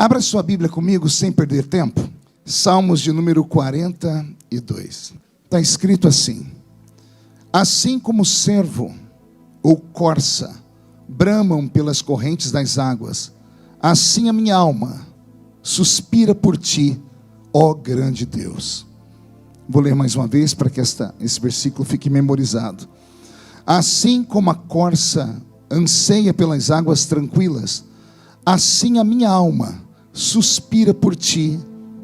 Abra sua Bíblia comigo sem perder tempo. Salmos de número 42. Está escrito assim: assim como o cervo ou corça bramam pelas correntes das águas, assim a minha alma suspira por ti, ó grande Deus. Vou ler mais uma vez para que esse versículo fique memorizado. Assim como a corça anseia pelas águas tranquilas, assim a minha alma suspira por ti,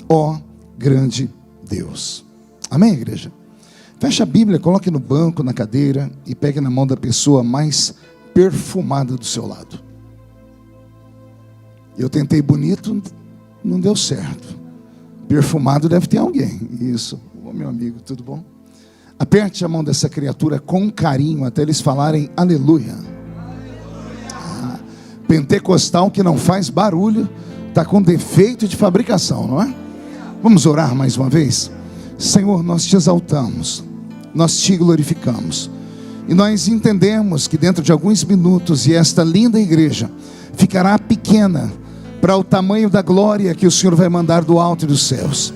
ó grande Deus. Amém, igreja? Feche a Bíblia, coloque no banco, na cadeira e pegue na mão da pessoa mais perfumada do seu lado. Eu tentei bonito, não deu certo. Perfumado deve ter alguém. Isso. Ô, meu amigo, tudo bom? Aperte a mão dessa criatura com carinho até eles falarem aleluia. Pentecostal que não faz barulho está com defeito de fabricação, não é? Vamos orar mais uma vez? Senhor, nós te exaltamos, nós te glorificamos, e nós entendemos que dentro de alguns minutos, e esta linda igreja ficará pequena para o tamanho da glória que o Senhor vai mandar do alto dos céus.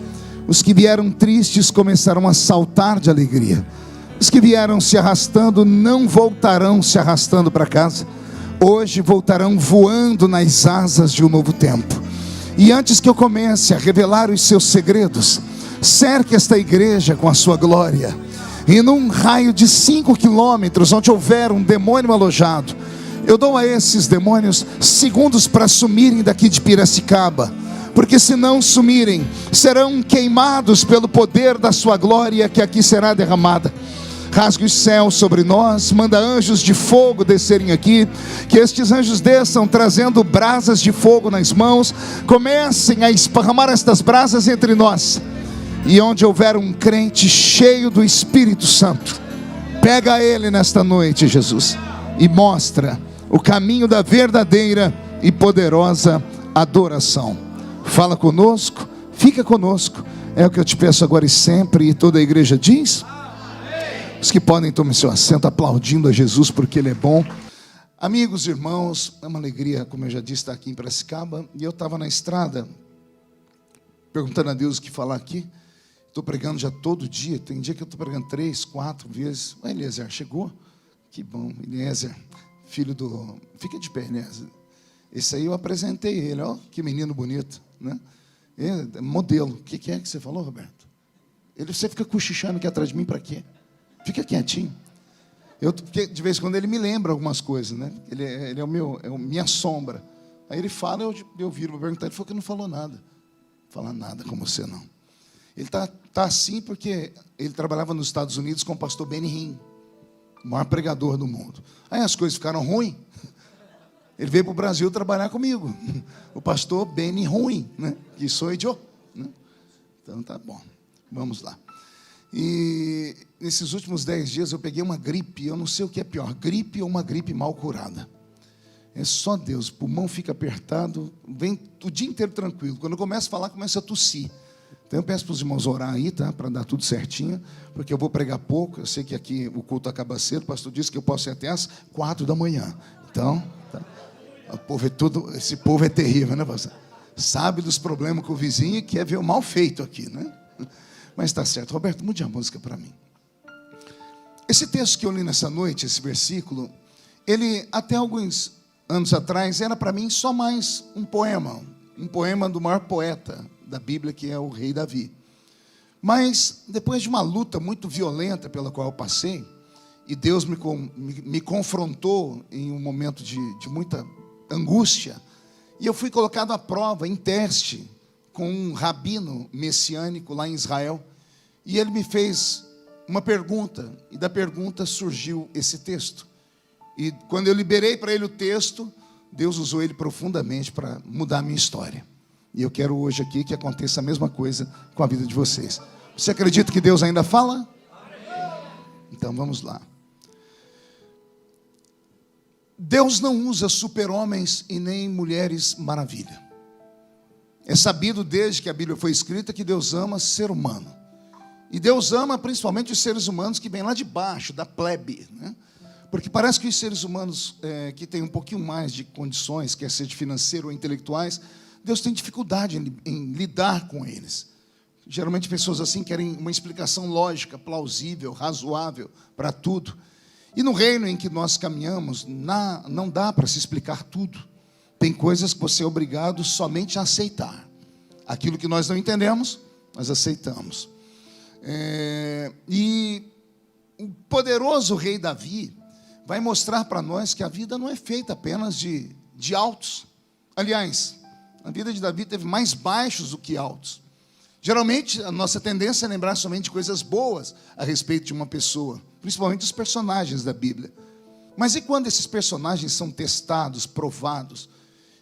Os que vieram tristes começarão a saltar de alegria. Os que vieram se arrastando não voltarão se arrastando para casa. Hoje voltarão voando nas asas de um novo tempo. E antes que eu comece a revelar os seus segredos, cerque esta igreja com a sua glória. E num raio de 5 quilômetros, onde houver um demônio alojado, eu dou a esses demônios segundos para sumirem daqui de Piracicaba, porque se não sumirem, serão queimados pelo poder da sua glória que aqui será derramada. Rasgue os céus sobre nós, manda anjos de fogo descerem aqui, que estes anjos desçam trazendo brasas de fogo nas mãos, comecem a esparramar estas brasas entre nós, e onde houver um crente cheio do Espírito Santo, pega ele nesta noite, Jesus, e mostra o caminho da verdadeira e poderosa adoração. Fala conosco, fica conosco, é o que eu te peço agora e sempre, e toda a igreja diz... Os que podem, tomem seu assento, aplaudindo a Jesus porque Ele é bom. Amigos, irmãos, é uma alegria, como eu já disse, estar aqui em Piracicaba. E eu estava na estrada, perguntando a Deus o que falar aqui. Estou pregando já todo dia, tem dia que eu estou pregando 3, 4 vezes. O Eliezer chegou? Que bom, Eliezer, filho do... Fica de pé, Eliezer. Esse aí eu apresentei ele, ó, que menino bonito, né? Modelo. O que é que você falou, Roberto? Você fica cochichando aqui atrás de mim para quê? Fica quietinho. Porque de vez em quando ele me lembra algumas coisas, né? Ele é minha sombra. Aí ele fala, eu viro para perguntar, ele falou que não falou nada. Falar nada com você, não. Ele tá assim porque ele trabalhava nos Estados Unidos com o pastor Benny Hinn, o maior pregador do mundo. Aí as coisas ficaram ruins. Ele veio para o Brasil trabalhar comigo. O pastor Benny Hinn, né? Que sou eu, né? Então tá bom. Vamos lá. E nesses últimos 10 dias eu peguei uma gripe, eu não sei o que é pior, gripe ou uma gripe mal curada. É só Deus, o pulmão fica apertado, vem o dia inteiro tranquilo. Quando eu começo a falar, começo a tossir. Então eu peço para os irmãos orar aí, tá? Para dar tudo certinho, porque eu vou pregar pouco, eu sei que aqui o culto acaba cedo, o pastor disse que eu posso ir até às 4 da manhã. Então, tá? Esse povo é terrível, né, pastor? Sabe dos problemas com o vizinho e quer ver o mal feito aqui, né? Mas está certo. Roberto, mude a música para mim. Esse texto que eu li nessa noite, esse versículo, ele até alguns anos atrás era para mim só mais um poema do maior poeta da Bíblia, que é o rei Davi. Mas depois de uma luta muito violenta pela qual eu passei, e Deus me confrontou em um momento de muita angústia, e eu fui colocado à prova, em teste, com um rabino messiânico lá em Israel, e ele me fez uma pergunta, e da pergunta surgiu esse texto. E quando eu liberei para ele o texto, Deus usou ele profundamente para mudar a minha história. E eu quero hoje aqui que aconteça a mesma coisa com a vida de vocês. Você acredita que Deus ainda fala? Então vamos lá. Deus não usa super-homens e nem mulheres maravilha. É sabido desde que a Bíblia foi escrita que Deus ama ser humano. E Deus ama principalmente os seres humanos que vêm lá de baixo, da plebe, né? Porque parece que os seres humanos que têm um pouquinho mais de condições, quer seja de financeiro ou intelectuais, Deus tem dificuldade em lidar com eles. Geralmente pessoas assim querem uma explicação lógica, plausível, razoável para tudo. E no reino em que nós caminhamos, não dá para se explicar tudo. Tem coisas que você é obrigado somente a aceitar. Aquilo que nós não entendemos, nós aceitamos. E o poderoso rei Davi vai mostrar para nós que a vida não é feita apenas de altos. Aliás, a vida de Davi teve mais baixos do que altos. Geralmente, a nossa tendência é lembrar somente de coisas boas a respeito de uma pessoa, principalmente os personagens da Bíblia. Mas e quando esses personagens são testados, provados?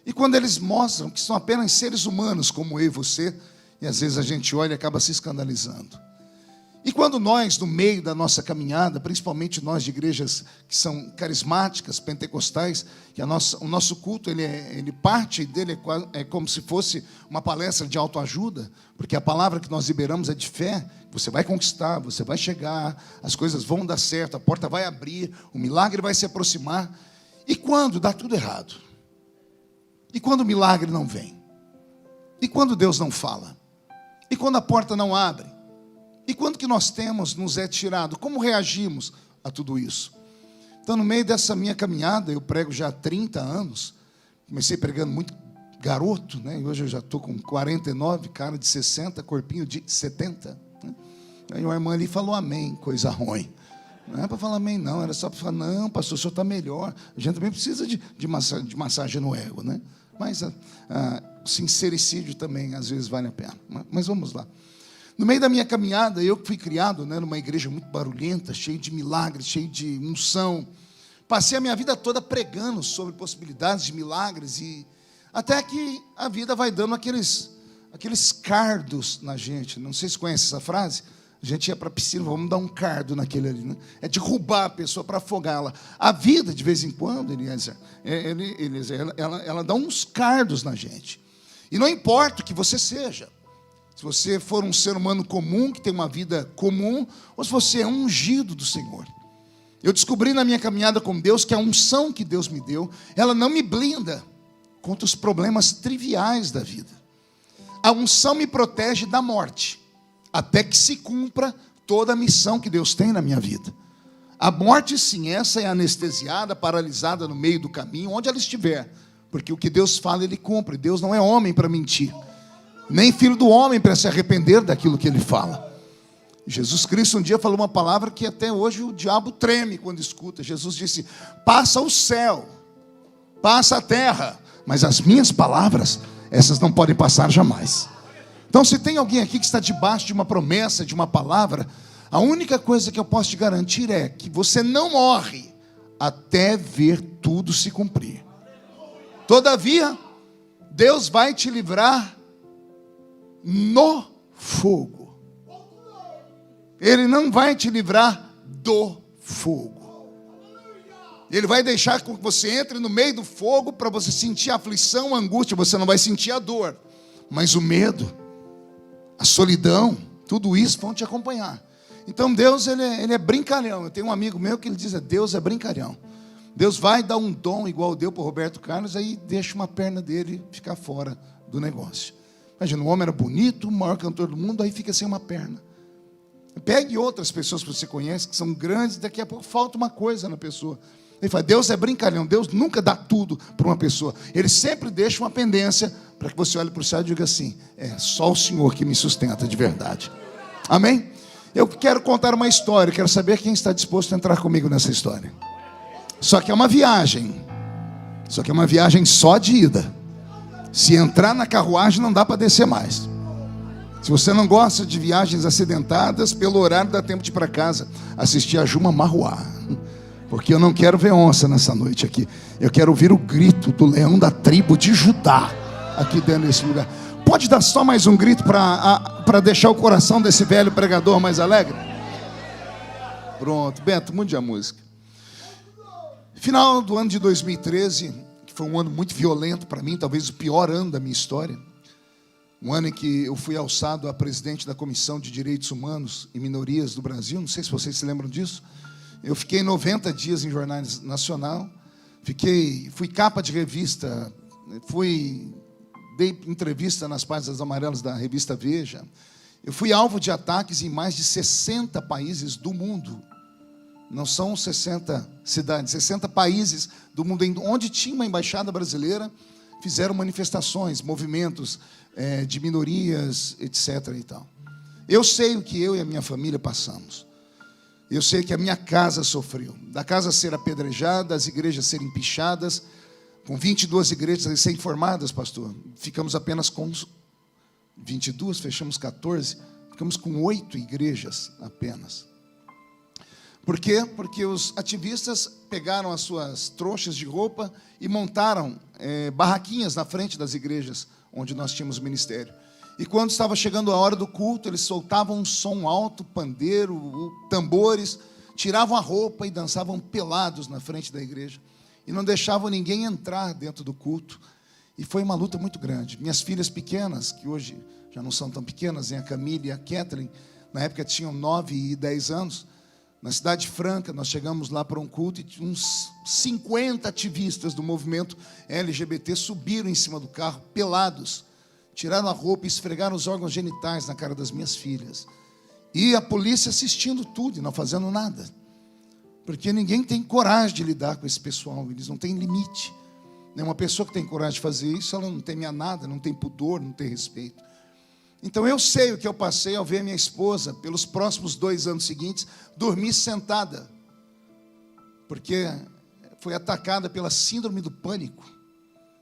E quando eles mostram que são apenas seres humanos como eu e você, e às vezes a gente olha e acaba se escandalizando? E quando nós, no meio da nossa caminhada, principalmente nós de igrejas que são carismáticas, pentecostais, que o nosso culto, parte dele é como se fosse uma palestra de autoajuda, porque a palavra que nós liberamos é de fé, você vai conquistar, você vai chegar, as coisas vão dar certo, a porta vai abrir, o milagre vai se aproximar. E quando dá tudo errado? E quando o milagre não vem? E quando Deus não fala? E quando a porta não abre? E quando que nós temos nos é tirado? Como reagimos a tudo isso? Então, no meio dessa minha caminhada, eu prego já há 30 anos. Comecei pregando muito garoto, né? E hoje eu já estou com 49, cara de 60, corpinho de 70. Né? Aí uma irmã ali falou amém, coisa ruim. Não é para falar amém, não. Era só para falar, não, pastor, o senhor está melhor. A gente também precisa de massagem no ego, né? Mas o sincericídio também, às vezes, vale a pena. Mas vamos lá. No meio da minha caminhada, eu fui criado, né, numa igreja muito barulhenta, cheio de milagres, cheio de unção. Passei a minha vida toda pregando sobre possibilidades de milagres, e até que a vida vai dando aqueles cardos na gente. Não sei se conhece essa frase. A gente ia para a piscina, vamos dar um cardo naquele ali, né? É derrubar a pessoa para afogá-la. A vida, de vez em quando, Eliezer, ela dá uns cardos na gente. E não importa o que você seja. Se você for um ser humano comum, que tem uma vida comum, ou se você é um ungido do Senhor. Eu descobri na minha caminhada com Deus que a unção que Deus me deu, ela não me blinda contra os problemas triviais da vida. A unção me protege da morte, até que se cumpra toda a missão que Deus tem na minha vida. A morte, sim, essa é anestesiada, paralisada no meio do caminho, onde ela estiver. Porque o que Deus fala, Ele cumpre. Deus não é homem para mentir, nem filho do homem para se arrepender daquilo que Ele fala. Jesus Cristo um dia falou uma palavra que até hoje o diabo treme quando escuta. Jesus disse, passa o céu, passa a terra, mas as minhas palavras, essas não podem passar jamais. Então, se tem alguém aqui que está debaixo de uma promessa, de uma palavra, a única coisa que eu posso te garantir é que você não morre até ver tudo se cumprir. Todavia, Deus vai te livrar no fogo. Ele não vai te livrar do fogo. Ele vai deixar que você entre no meio do fogo para você sentir a aflição, a angústia. Você não vai sentir a dor, mas o medo, a solidão, tudo isso vão te acompanhar. Então Deus, ele é brincalhão. Eu tenho um amigo meu que ele diz, Deus é brincalhão. Deus vai dar um dom igual deu para o Roberto Carlos, aí deixa uma perna dele ficar fora do negócio. Imagina, o homem era bonito, o maior cantor do mundo, aí fica sem uma perna. Pegue outras pessoas que você conhece, que são grandes, daqui a pouco falta uma coisa na pessoa. Ele fala, Deus é brincalhão, Deus nunca dá tudo para uma pessoa. Ele sempre deixa uma pendência para que você olhe para o céu e diga assim, é só o Senhor que me sustenta de verdade. Amém? Eu quero contar uma história, quero saber quem está disposto a entrar comigo nessa história. Só que é uma viagem. Só que é uma viagem só de ida. Se entrar na carruagem não dá para descer mais. Se você não gosta de viagens acidentadas, pelo horário dá tempo de ir para casa assistir a Juma Marruá. Porque eu não quero ver onça nessa noite aqui. Eu quero ouvir o grito do leão da tribo de Judá aqui dentro desse lugar. Pode dar só mais um grito para deixar o coração desse velho pregador mais alegre? Pronto, Beto, mude a música. Final do ano de 2013, que foi um ano muito violento para mim, talvez o pior ano da minha história. Um ano em que eu fui alçado a presidente da Comissão de Direitos Humanos e Minorias do Brasil. Não sei se vocês se lembram disso. Eu fiquei 90 dias em jornais nacional. Fui capa de revista. Fui dei entrevista nas páginas amarelas da revista Veja. Eu fui alvo de ataques em mais de 60 países do mundo. Não são 60 cidades, 60 países do mundo. Onde tinha uma embaixada brasileira, fizeram manifestações, movimentos de minorias, etc. e tal. Eu sei o que eu e a minha família passamos. Eu sei que a minha casa sofreu. Da casa ser apedrejada, as igrejas serem pichadas, com 22 igrejas recém-formadas, pastor. Ficamos apenas com 22, fechamos 14, ficamos com 8 igrejas apenas. Por quê? Porque os ativistas pegaram as suas trouxas de roupa e montaram barraquinhas na frente das igrejas onde nós tínhamos ministério. E quando estava chegando a hora do culto, eles soltavam um som alto, pandeiro, tambores, tiravam a roupa e dançavam pelados na frente da igreja. E não deixavam ninguém entrar dentro do culto. E foi uma luta muito grande. Minhas filhas pequenas, que hoje já não são tão pequenas, a Camille e a Kathleen, na época tinham 9 e 10 anos, na Cidade Franca, nós chegamos lá para um culto e uns 50 ativistas do movimento LGBT subiram em cima do carro, pelados, tiraram a roupa e esfregaram os órgãos genitais na cara das minhas filhas. E a polícia assistindo tudo e não fazendo nada. Porque ninguém tem coragem de lidar com esse pessoal, eles não têm limite. Uma pessoa que tem coragem de fazer isso, ela não teme a nada, não tem pudor, não tem respeito. Então eu sei o que eu passei ao ver minha esposa, pelos próximos 2 anos seguintes, dormir sentada. Porque foi atacada pela síndrome do pânico.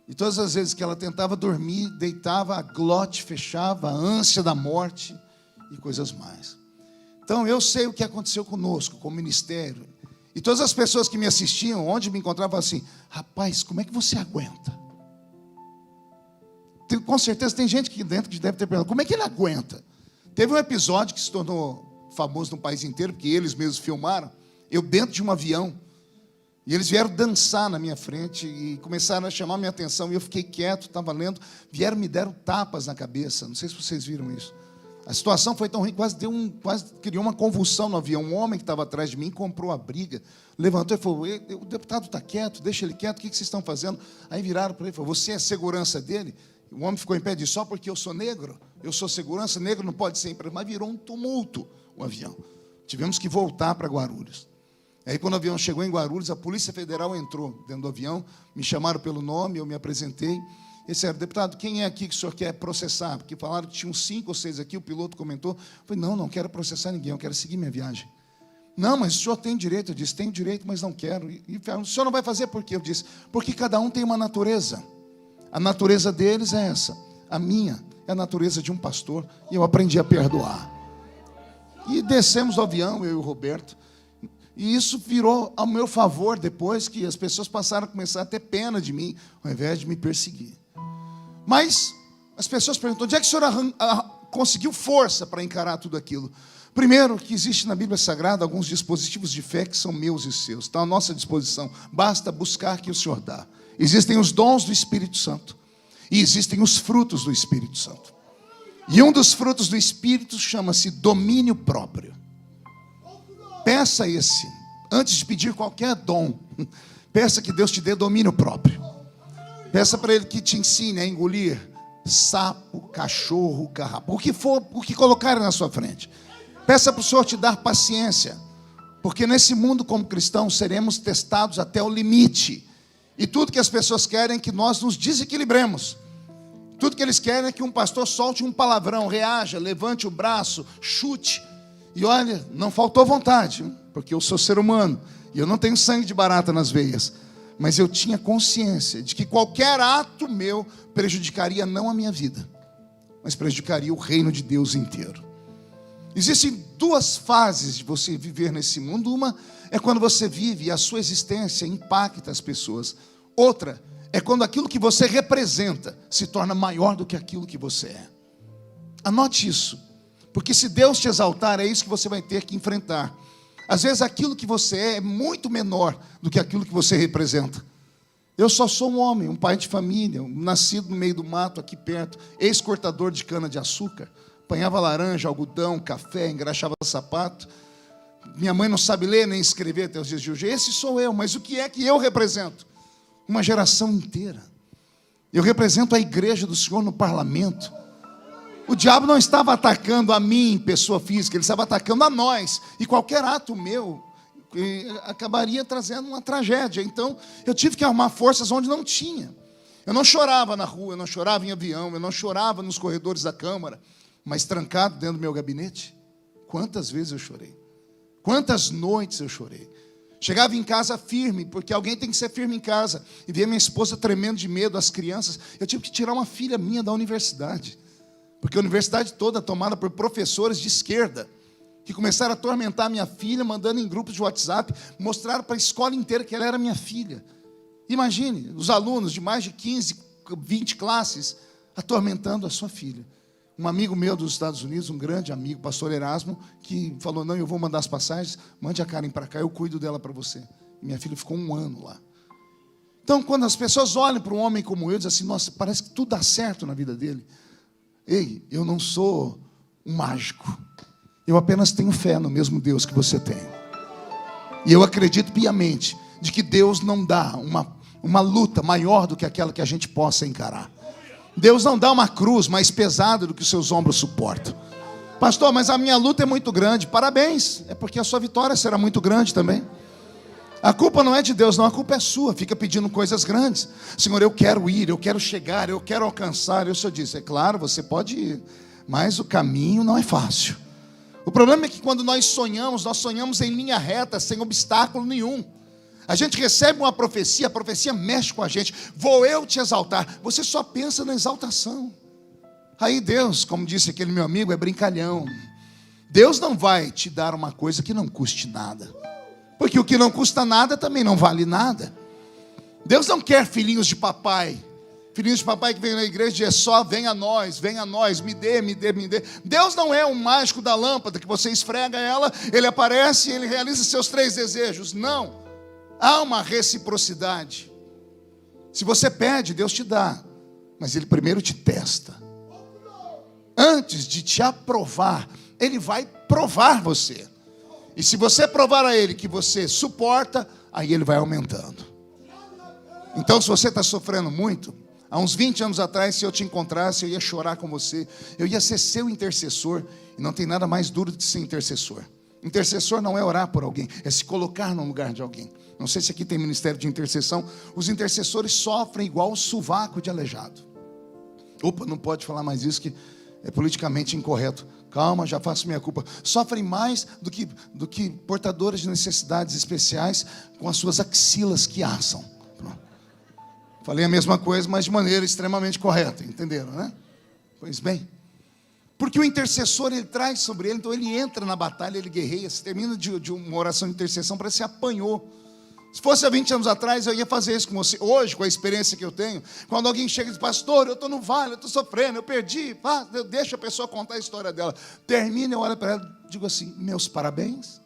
E todas as vezes que ela tentava dormir, deitava, a glote fechava, a ânsia da morte e coisas mais. Então eu sei o que aconteceu conosco, com o ministério. E todas as pessoas que me assistiam, onde me encontravam, assim: rapaz, como é que você aguenta? Com certeza tem gente aqui dentro que deve ter perguntado: como é que ele aguenta? Teve um episódio que se tornou famoso no país inteiro, porque eles mesmos filmaram, eu dentro de um avião, e eles vieram dançar na minha frente e começaram a chamar minha atenção, e eu fiquei quieto, estava lendo, me deram tapas na cabeça, não sei se vocês viram isso. A situação foi tão ruim, quase criou uma convulsão no avião. Um homem que estava atrás de mim comprou a briga, levantou e falou: o deputado está quieto, deixa ele quieto, o que vocês estão fazendo? Aí viraram para ele e falaram: você é segurança dele? O homem ficou em pé e disse: só porque eu sou negro, eu sou segurança, negro não pode ser emprego. Mas virou um tumulto o avião. Tivemos que voltar para Guarulhos. Aí quando o avião chegou em Guarulhos, a Polícia Federal entrou dentro do avião, me chamaram pelo nome, eu me apresentei. Eles disseram: deputado, quem é aqui que o senhor quer processar? Porque falaram que tinham 5 ou 6 aqui, o piloto comentou. Eu falei: não quero processar ninguém, eu quero seguir minha viagem. Não, mas o senhor tem direito. Eu disse: tenho direito, mas não quero. E falaram: o senhor não vai fazer por quê? Eu disse: porque cada um tem uma natureza. A natureza deles é essa. A minha é a natureza de um pastor. E eu aprendi a perdoar. E descemos do avião, eu e o Roberto. E isso virou ao meu favor depois que as pessoas passaram a começar a ter pena de mim, ao invés de me perseguir. Mas as pessoas perguntam: onde é que o senhor conseguiu força para encarar tudo aquilo? Primeiro, que existe na Bíblia Sagrada alguns dispositivos de fé que são meus e seus. Estão à nossa disposição. Basta buscar que o Senhor dá. Existem os dons do Espírito Santo. E existem os frutos do Espírito Santo. E um dos frutos do Espírito chama-se domínio próprio. Peça esse. Antes de pedir qualquer dom, peça que Deus te dê domínio próprio. Peça para Ele que te ensine a engolir sapo, cachorro, carrapato, o que for, o que colocarem na sua frente. Peça para o Senhor te dar paciência, porque nesse mundo como cristãos seremos testados até o limite. E tudo que as pessoas querem é que nós nos desequilibremos. Tudo que eles querem é que um pastor solte um palavrão, reaja, levante o braço, chute. E olha, não faltou vontade, porque eu sou ser humano e eu não tenho sangue de barata nas veias. Mas eu tinha consciência de que qualquer ato meu prejudicaria não a minha vida, mas prejudicaria o reino de Deus inteiro. Existem 2 fases de você viver nesse mundo. Uma é quando você vive e a sua existência impacta as pessoas. Outra é quando aquilo que você representa se torna maior do que aquilo que você é. Anote isso, porque se Deus te exaltar, é isso que você vai ter que enfrentar. Às vezes aquilo que você é muito menor do que aquilo que você representa. Eu só sou um homem, um pai de família, nascido no meio do mato aqui perto, ex-cortador de cana de açúcar, apanhava laranja, algodão, café, engraxava sapato. Minha mãe não sabe ler nem escrever até os dias de hoje. Esse sou eu, mas o que é que eu represento? Uma geração inteira. Eu represento a igreja do Senhor no parlamento. O diabo não estava atacando a mim, pessoa física, ele estava atacando a nós. E qualquer ato meu acabaria trazendo uma tragédia. Então, eu tive que arrumar forças onde não tinha. Eu não chorava na rua, eu não chorava em avião, eu não chorava nos corredores da Câmara, mas trancado dentro do meu gabinete. Quantas vezes eu chorei? Quantas noites eu chorei? Chegava em casa firme, porque alguém tem que ser firme em casa. E via minha esposa tremendo de medo, as crianças. Eu tive que tirar uma filha minha da universidade. Porque a universidade toda é tomada por professores de esquerda, que começaram a atormentar minha filha, mandando em grupos de WhatsApp, mostraram para a escola inteira que ela era minha filha. Imagine, os alunos de mais de 15, 20 classes, atormentando a sua filha. Um amigo meu dos Estados Unidos, um grande amigo, pastor Erasmo, que falou, não, eu vou mandar as passagens, mande a Karen para cá, eu cuido dela para você. E minha filha ficou 1 ano lá. Então, quando as pessoas olham para um homem como eu, dizem assim, nossa, parece que tudo dá certo na vida dele. Ei, eu não sou um mágico. Eu apenas tenho fé no mesmo Deus que você tem. E eu acredito piamente de que Deus não dá uma luta maior do que aquela que a gente possa encarar. Deus não dá uma cruz mais pesada do que os seus ombros suportam. Pastor, mas a minha luta é muito grande. Parabéns, é porque a sua vitória será muito grande também. A culpa não é de Deus, não, a culpa é sua. Fica pedindo coisas grandes. Senhor, eu quero ir, eu quero chegar, eu quero alcançar. E o Senhor diz, é claro, você pode ir, mas o caminho não é fácil. O problema é que quando nós sonhamos em linha reta, sem obstáculo nenhum. A gente recebe uma profecia, a profecia mexe com a gente. Vou eu te exaltar. Você só pensa na exaltação. Aí Deus, como disse aquele meu amigo, é brincalhão. Deus não vai te dar uma coisa que não custe nada. Porque o que não custa nada também não vale nada. Deus não quer filhinhos de papai. Filhinhos de papai que vem na igreja e é só, vem a nós, me dê, me dê, me dê. Deus não é um mágico da lâmpada que você esfrega ela, ele aparece e ele realiza seus 3 desejos. Não. Há uma reciprocidade. Se você pede, Deus te dá. Mas Ele primeiro te testa. Antes de te aprovar, Ele vai provar você. E se você provar a Ele que você suporta, aí Ele vai aumentando. Então, se você está sofrendo muito, há uns 20 anos atrás, se eu te encontrasse, eu ia chorar com você. Eu ia ser seu intercessor. E não tem nada mais duro do que ser intercessor. Intercessor não é orar por alguém, é se colocar no lugar de alguém. Não sei se aqui tem ministério de intercessão. Os intercessores sofrem igual o sovaco de aleijado. Opa, não pode falar mais isso que é politicamente incorreto. Calma, já faço minha culpa. Sofrem mais do que portadores de necessidades especiais com as suas axilas que assam. Falei a mesma coisa, mas de maneira extremamente correta, entenderam, né? Pois bem. Porque o intercessor, ele traz sobre ele, então ele entra na batalha, ele guerreia. Se termina de uma oração de intercessão, parece que você apanhou. Se fosse há 20 anos atrás, eu ia fazer isso com você. Hoje, com a experiência que eu tenho, quando alguém chega e diz, pastor, eu estou no vale, eu estou sofrendo, eu perdi. Deixa a pessoa contar a história dela. Termina, eu olho para ela e digo assim, meus parabéns.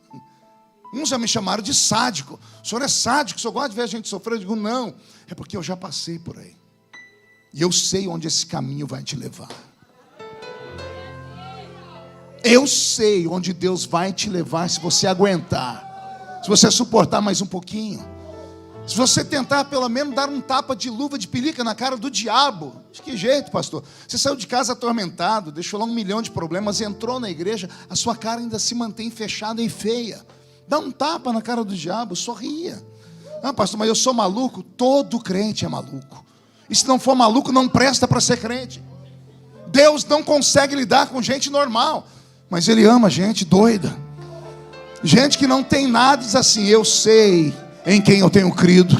Uns já me chamaram de sádico. O senhor é sádico, o senhor gosta de ver a gente sofrer? Eu digo, não, é porque eu já passei por aí. E eu sei onde esse caminho vai te levar. Eu sei onde Deus vai te levar se você aguentar. Se você suportar mais um pouquinho. Se você tentar pelo menos dar um tapa de luva de pelica na cara do diabo. De que jeito, pastor? Você saiu de casa atormentado, deixou lá 1 milhão de problemas, entrou na igreja, a sua cara ainda se mantém fechada e feia. Dá um tapa na cara do diabo, sorria. Ah, pastor, mas eu sou maluco? Todo crente é maluco. E se não for maluco, não presta para ser crente. Deus não consegue lidar com gente normal. Mas Ele ama gente doida. Gente que não tem nada, diz assim, eu sei em quem eu tenho crido.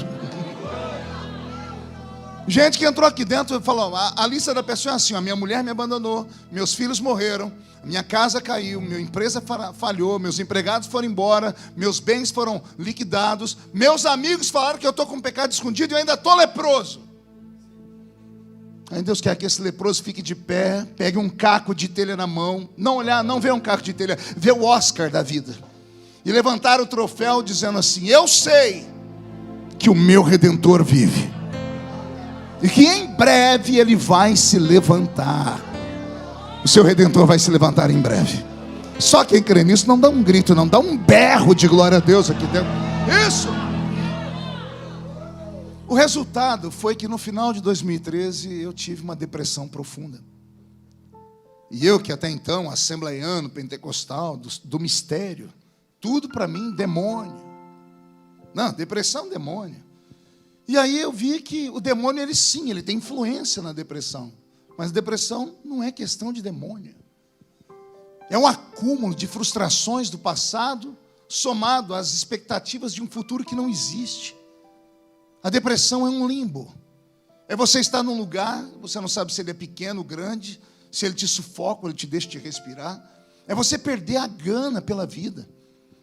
Gente que entrou aqui dentro e falou, a lista da pessoa é assim, a minha mulher me abandonou, meus filhos morreram, minha casa caiu, minha empresa falhou, meus empregados foram embora, meus bens foram liquidados, meus amigos falaram que eu estou com um pecado escondido e eu ainda estou leproso. Aí Deus quer que esse leproso fique de pé, pegue um caco de telha na mão, não vê um caco de telha, vê o Oscar da vida. E levantar o troféu dizendo assim, eu sei que o meu Redentor vive. E que em breve ele vai se levantar. O seu Redentor vai se levantar em breve. Só quem crê nisso não dá um grito, não dá um berro de glória a Deus aqui dentro. Isso! O resultado foi que no final de 2013 eu tive uma depressão profunda. E eu, que até então, assembleiano, pentecostal, do mistério, tudo para mim, demônio. Não, depressão, demônio. E aí eu vi que o demônio, ele sim, ele tem influência na depressão. Mas depressão não é questão de demônio. É um acúmulo de frustrações do passado, somado às expectativas de um futuro que não existe. A depressão é um limbo. É você estar num lugar, você não sabe se ele é pequeno ou grande, se ele te sufoca ou ele te deixa te respirar. É você perder a gana pela vida.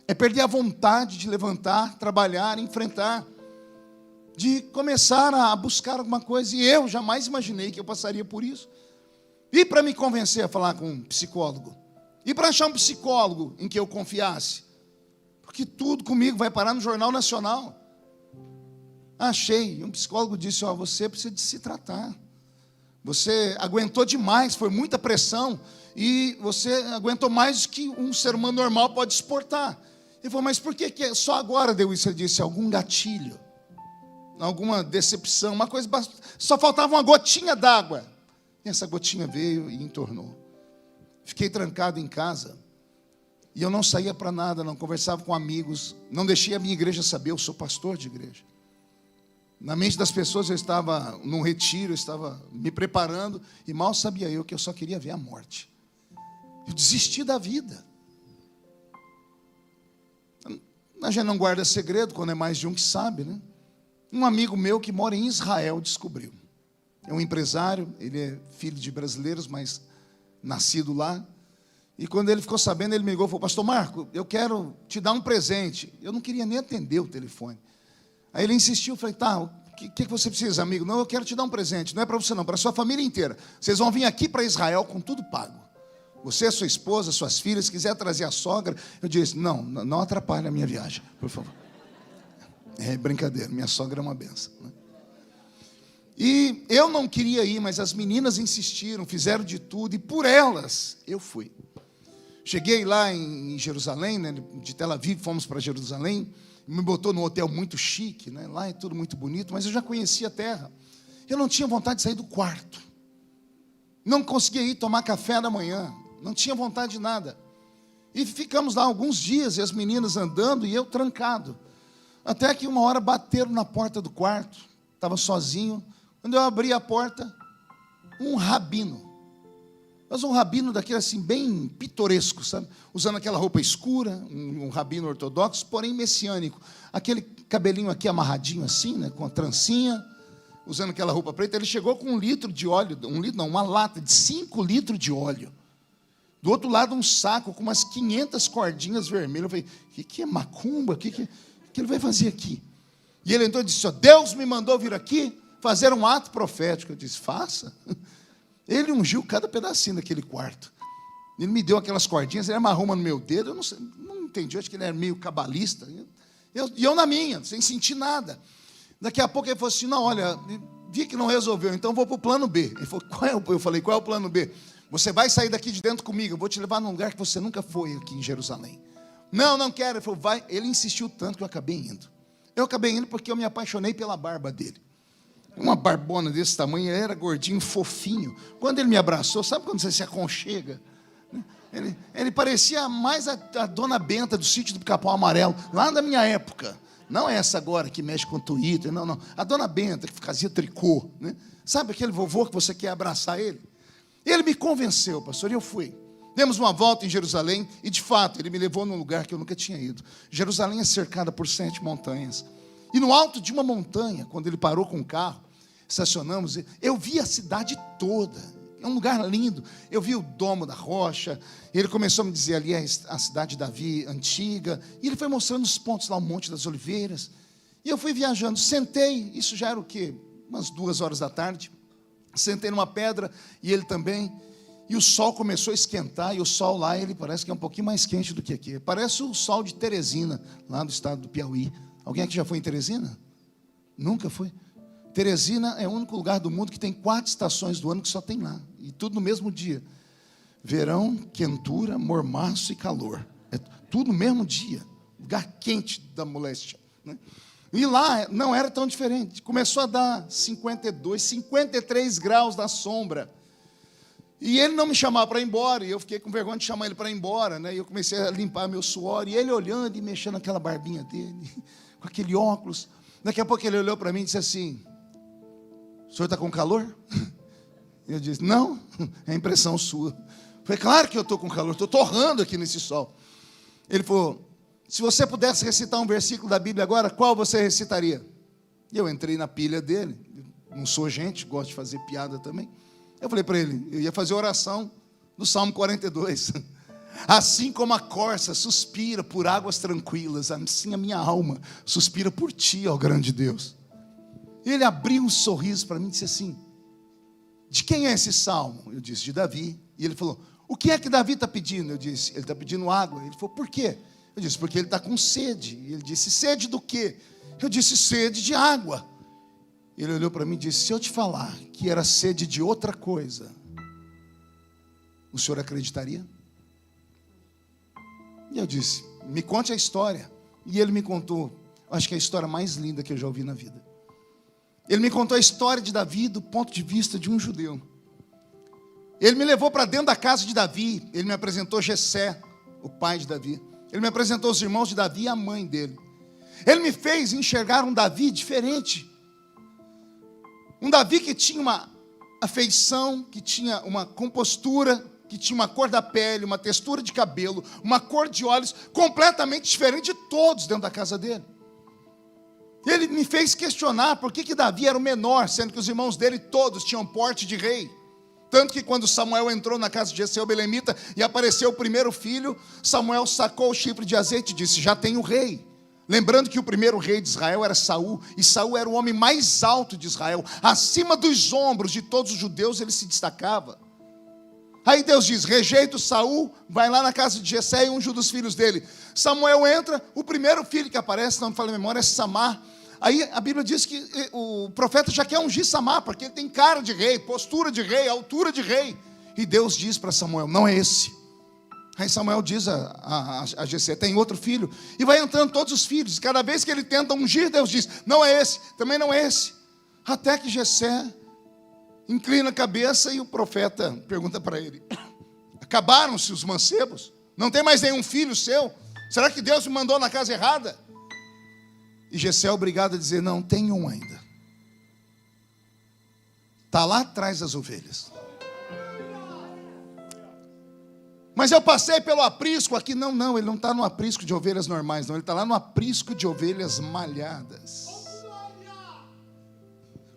É perder a vontade de levantar, trabalhar, enfrentar. De começar a buscar alguma coisa. E eu jamais imaginei que eu passaria por isso. E para me convencer a falar com um psicólogo? E para achar um psicólogo em que eu confiasse? Porque tudo comigo vai parar no Jornal Nacional. Achei. E um psicólogo disse, você precisa de se tratar. Você aguentou demais, foi muita pressão. E você aguentou mais do que um ser humano normal pode suportar. Ele falou, mas por que só agora deu isso? Ele disse, algum gatilho. Alguma decepção, uma coisa, só faltava uma gotinha d'água. E essa gotinha veio e entornou. Fiquei trancado em casa. E eu não saía para nada, não conversava com amigos. Não deixei a minha igreja saber, eu sou pastor de igreja. Na mente das pessoas eu estava num retiro, eu estava me preparando. E mal sabia eu que eu só queria ver a morte. Eu desisti da vida. A gente não guarda segredo quando é mais de um que sabe, né? Um amigo meu que mora em Israel descobriu. É um empresário, ele é filho de brasileiros, mas nascido lá. E quando ele ficou sabendo, ele me ligou e falou, pastor Marco, eu quero te dar um presente. Eu não queria nem atender o telefone. Aí ele insistiu, eu falei, tá, o que você precisa, amigo? Não, eu quero te dar um presente, não é para você não, para a sua família inteira. Vocês vão vir aqui para Israel com tudo pago. Você, sua esposa, suas filhas, se quiser trazer a sogra. Eu disse, não atrapalhe a minha viagem, por favor. É brincadeira, minha sogra é uma benção, né? E eu não queria ir, mas as meninas insistiram, fizeram de tudo, e por elas eu fui. Cheguei lá em Jerusalém, né, de Tel Aviv, fomos para Jerusalém, me botou num hotel muito chique, né, lá é tudo muito bonito, mas eu já conhecia a terra. Eu não tinha vontade de sair do quarto. Não conseguia ir tomar café da manhã, não tinha vontade de nada. E ficamos lá alguns dias, e as meninas andando, e eu trancado. Até que uma hora bateram na porta do quarto, estava sozinho. Quando eu abri a porta, um rabino. Mas um rabino daquele assim, bem pitoresco, sabe? Usando aquela roupa escura, um rabino ortodoxo, porém messiânico. Aquele cabelinho aqui amarradinho assim, né, com a trancinha, usando aquela roupa preta. Ele chegou com 1 litro de óleo, uma lata de 5 litros de óleo. Do outro lado, um saco com umas 500 cordinhas vermelhas. Eu falei, o que é macumba? O que ele vai fazer aqui? E ele entrou e disse, Deus me mandou vir aqui fazer um ato profético. Eu disse, faça. Ele ungiu cada pedacinho daquele quarto. Ele me deu aquelas cordinhas, ele amarrou uma no meu dedo, eu não entendi, eu acho que ele era meio cabalista. E eu na minha, sem sentir nada. Daqui a pouco ele falou assim, não, olha, vi que não resolveu, então vou para o plano B. Ele falou, eu falei, qual é o plano B? Você vai sair daqui de dentro comigo, eu vou te levar num lugar que você nunca foi aqui em Jerusalém. Não quero. Ele falou, vai. Ele insistiu tanto que eu acabei indo. Eu acabei indo porque eu me apaixonei pela barba dele. Uma barbona desse tamanho, ele era gordinho, fofinho. Quando ele me abraçou, sabe quando você se aconchega? Ele parecia mais a dona Benta do sítio do Capão Amarelo, lá da minha época. Não essa agora que mexe com Twitter, não. A dona Benta que fazia tricô, né? Sabe aquele vovô que você quer abraçar ele? Ele me convenceu, pastor, e eu fui. Demos uma volta em Jerusalém e, de fato, ele me levou num lugar que eu nunca tinha ido. Jerusalém é cercada por 7 montanhas. E no alto de uma montanha, quando ele parou com o carro, estacionamos, eu vi a cidade toda. É um lugar lindo. Eu vi o Domo da Rocha. Ele começou a me dizer, ali é a cidade de Davi antiga. E ele foi mostrando os pontos lá, o Monte das Oliveiras. E eu fui viajando, sentei, isso já era o quê? Umas 2 horas da tarde. Sentei numa pedra, e ele também. E o sol começou a esquentar, e o sol lá, ele parece que é um pouquinho mais quente do que aqui. Parece o sol de Teresina, lá do estado do Piauí. Alguém aqui já foi em Teresina? Nunca foi? Teresina é o único lugar do mundo que tem 4 estações do ano que só tem lá. E tudo no mesmo dia. Verão, quentura, mormaço e calor. É tudo no mesmo dia. Lugar quente da moléstia, né? E lá não era tão diferente. Começou a dar 52, 53 graus na sombra. E ele não me chamava para ir embora. E eu fiquei com vergonha de chamar ele para ir embora, né? E eu comecei a limpar meu suor. E ele olhando e mexendo naquela barbinha dele, com aquele óculos. Daqui a pouco ele olhou para mim e disse assim: o senhor está com calor? Eu disse: não, é impressão sua. Eu falei: claro que eu estou com calor, estou torrando aqui nesse sol. Ele falou: se você pudesse recitar um versículo da Bíblia agora, qual você recitaria? E eu entrei na pilha dele. Não sou gente, gosto de fazer piada também. Eu falei para ele, eu ia fazer oração do Salmo 42. Assim como a corça suspira por águas tranquilas, assim a minha alma suspira por ti, ó grande Deus. Ele abriu um sorriso para mim e disse assim: de quem é esse salmo? Eu disse: de Davi. E ele falou: o que é que Davi está pedindo? Eu disse: ele está pedindo água. Ele falou: por quê? Eu disse: porque ele está com sede. E ele disse: sede do quê? Eu disse: sede de água. Ele olhou para mim e disse: se eu te falar que era sede de outra coisa, o senhor acreditaria? E eu disse: me conte a história. E ele me contou, acho que é a história mais linda que eu já ouvi na vida. Ele me contou a história de Davi do ponto de vista de um judeu. Ele me levou para dentro da casa de Davi. Ele me apresentou Jessé, o pai de Davi. Ele me apresentou os irmãos de Davi e a mãe dele. Ele me fez enxergar um Davi diferente. Um Davi que tinha uma afeição, que tinha uma compostura, que tinha uma cor da pele, uma textura de cabelo, uma cor de olhos completamente diferente de todos dentro da casa dele. Ele me fez questionar por que Davi era o menor, sendo que os irmãos dele todos tinham porte de rei. Tanto que quando Samuel entrou na casa de Jessé o belemita e apareceu o primeiro filho, Samuel sacou o chifre de azeite e disse: já tem o rei. Lembrando que o primeiro rei de Israel era Saul, e Saul era o homem mais alto de Israel, acima dos ombros de todos os judeus ele se destacava. Aí Deus diz: rejeita o Saul, vai lá na casa de Jessé e unge um dos filhos dele. Samuel entra, o primeiro filho que aparece, não me falha a memória, é Samar. Aí a Bíblia diz que o profeta já quer ungir Samar, porque ele tem cara de rei, postura de rei, altura de rei. E Deus diz para Samuel: não é esse. Aí Samuel diz a Jessé: tem outro filho. E vai entrando todos os filhos. E cada vez que ele tenta ungir, Deus diz: não é esse, também não é esse. Até que Jessé inclina a cabeça e o profeta pergunta para ele: acabaram-se os mancebos? Não tem mais nenhum filho seu? Será que Deus me mandou na casa errada? E Jessé é obrigado a dizer: não, tem um ainda. Está lá atrás das ovelhas. Mas eu passei pelo aprisco aqui. Não, ele não está no aprisco de ovelhas normais, não. Ele está lá no aprisco de ovelhas malhadas.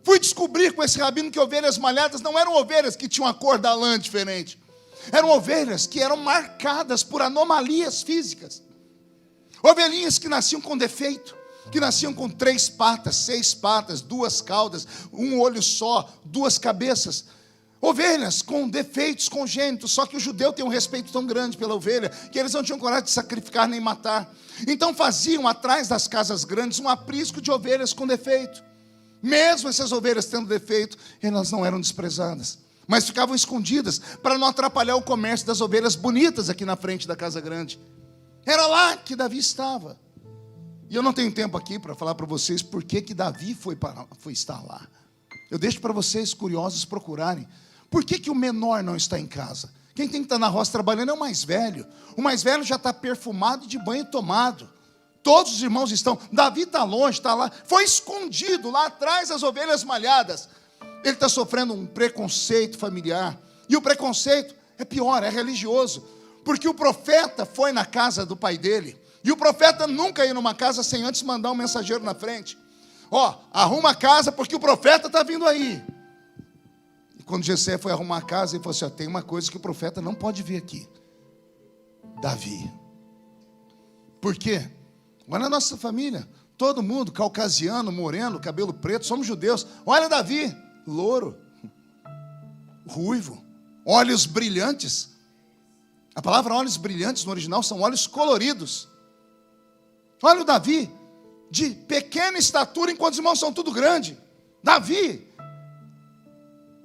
Fui descobrir com esse rabino que ovelhas malhadas não eram ovelhas que tinham a cor da lã diferente. Eram ovelhas que eram marcadas por anomalias físicas. Ovelhinhas que nasciam com defeito, que nasciam com 3 patas, 6 patas, 2 caudas, um olho só, 2 cabeças. Ovelhas com defeitos congênitos. Só que o judeu tem um respeito tão grande pela ovelha que eles não tinham coragem de sacrificar nem matar. Então faziam atrás das casas grandes um aprisco de ovelhas com defeito. Mesmo essas ovelhas tendo defeito, elas não eram desprezadas, mas ficavam escondidas para não atrapalhar o comércio das ovelhas bonitas aqui na frente da casa grande. Era lá que Davi estava. E eu não tenho tempo aqui para falar para vocês por que Davi foi estar lá. Eu deixo para vocês curiosos procurarem. Por que o menor não está em casa? Quem tem que estar na roça trabalhando é o mais velho. O mais velho já está perfumado e de banho tomado. Todos os irmãos estão. Davi está longe, está lá. Foi escondido lá atrás das ovelhas malhadas. Ele está sofrendo um preconceito familiar. E o preconceito é pior, é religioso. Porque o profeta foi na casa do pai dele. E o profeta nunca ia numa casa sem antes mandar um mensageiro na frente. Arruma a casa porque o profeta está vindo aí. E quando Jessé foi arrumar a casa, ele falou assim: tem uma coisa que o profeta não pode vir aqui. Davi. Por quê? Olha a nossa família. Todo mundo, caucasiano, moreno, cabelo preto, somos judeus. Olha Davi, louro, ruivo, olhos brilhantes. A palavra olhos brilhantes no original são olhos coloridos. Olha o Davi, de pequena estatura, enquanto os irmãos são tudo grande. Davi.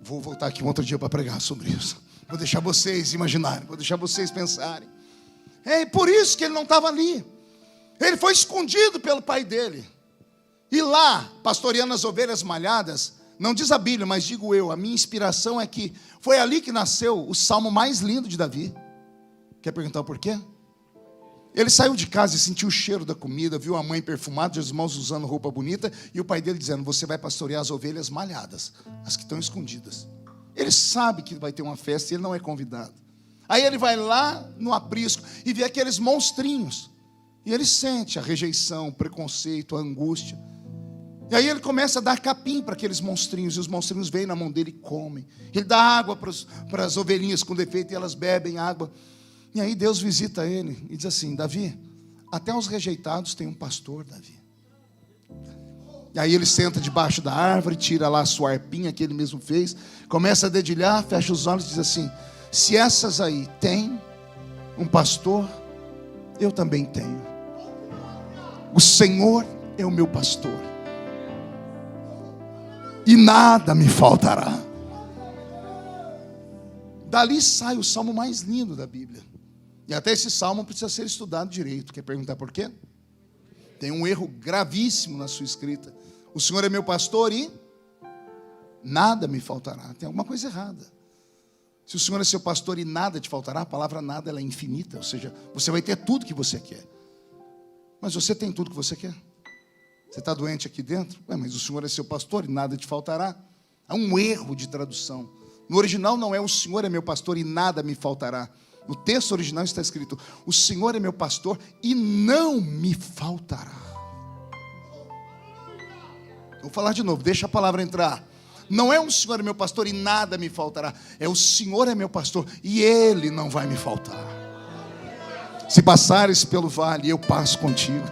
Vou voltar aqui um outro dia para pregar sobre isso. Vou deixar vocês imaginarem, vou deixar vocês pensarem. É por isso que ele não estava ali. Ele foi escondido pelo pai dele. E lá, pastoreando as ovelhas malhadas, não diz a Bíblia, mas digo eu, a minha inspiração é que foi ali que nasceu o salmo mais lindo de Davi. Quer perguntar por quê? Ele saiu de casa e sentiu o cheiro da comida, viu a mãe perfumada, os irmãos usando roupa bonita, e o pai dele dizendo, você vai pastorear as ovelhas malhadas, as que estão escondidas. Ele sabe que vai ter uma festa e ele não é convidado. Aí ele vai lá no aprisco e vê aqueles monstrinhos. E ele sente a rejeição, o preconceito, a angústia. E aí ele começa a dar capim para aqueles monstrinhos, e os monstrinhos vêm na mão dele e comem. Ele dá água para as ovelhinhas com defeito, e elas bebem água. E aí Deus visita ele e diz assim, Davi, até os rejeitados tem um pastor, Davi. E aí ele senta debaixo da árvore, tira lá a sua harpinha que ele mesmo fez, começa a dedilhar, fecha os olhos e diz assim, se essas aí têm um pastor, eu também tenho. O Senhor é o meu pastor. E nada me faltará. Dali sai o salmo mais lindo da Bíblia. E até esse salmo precisa ser estudado direito. Quer perguntar por quê? Tem um erro gravíssimo na sua escrita. O Senhor é meu pastor e nada me faltará. Tem alguma coisa errada. Se o Senhor é seu pastor e nada te faltará, a palavra nada ela é infinita. Ou seja, você vai ter tudo que você quer. Mas você tem tudo que você quer? Você está doente aqui dentro? Mas o Senhor é seu pastor e nada te faltará. Há um erro de tradução. No original não é o Senhor é meu pastor e nada me faltará. No texto original está escrito, o Senhor é meu pastor e não me faltará. Vou falar de novo, deixa a palavra entrar. Não é o Senhor é meu pastor e nada me faltará. É o Senhor é meu pastor e Ele não vai me faltar. Se passares pelo vale, eu passo contigo.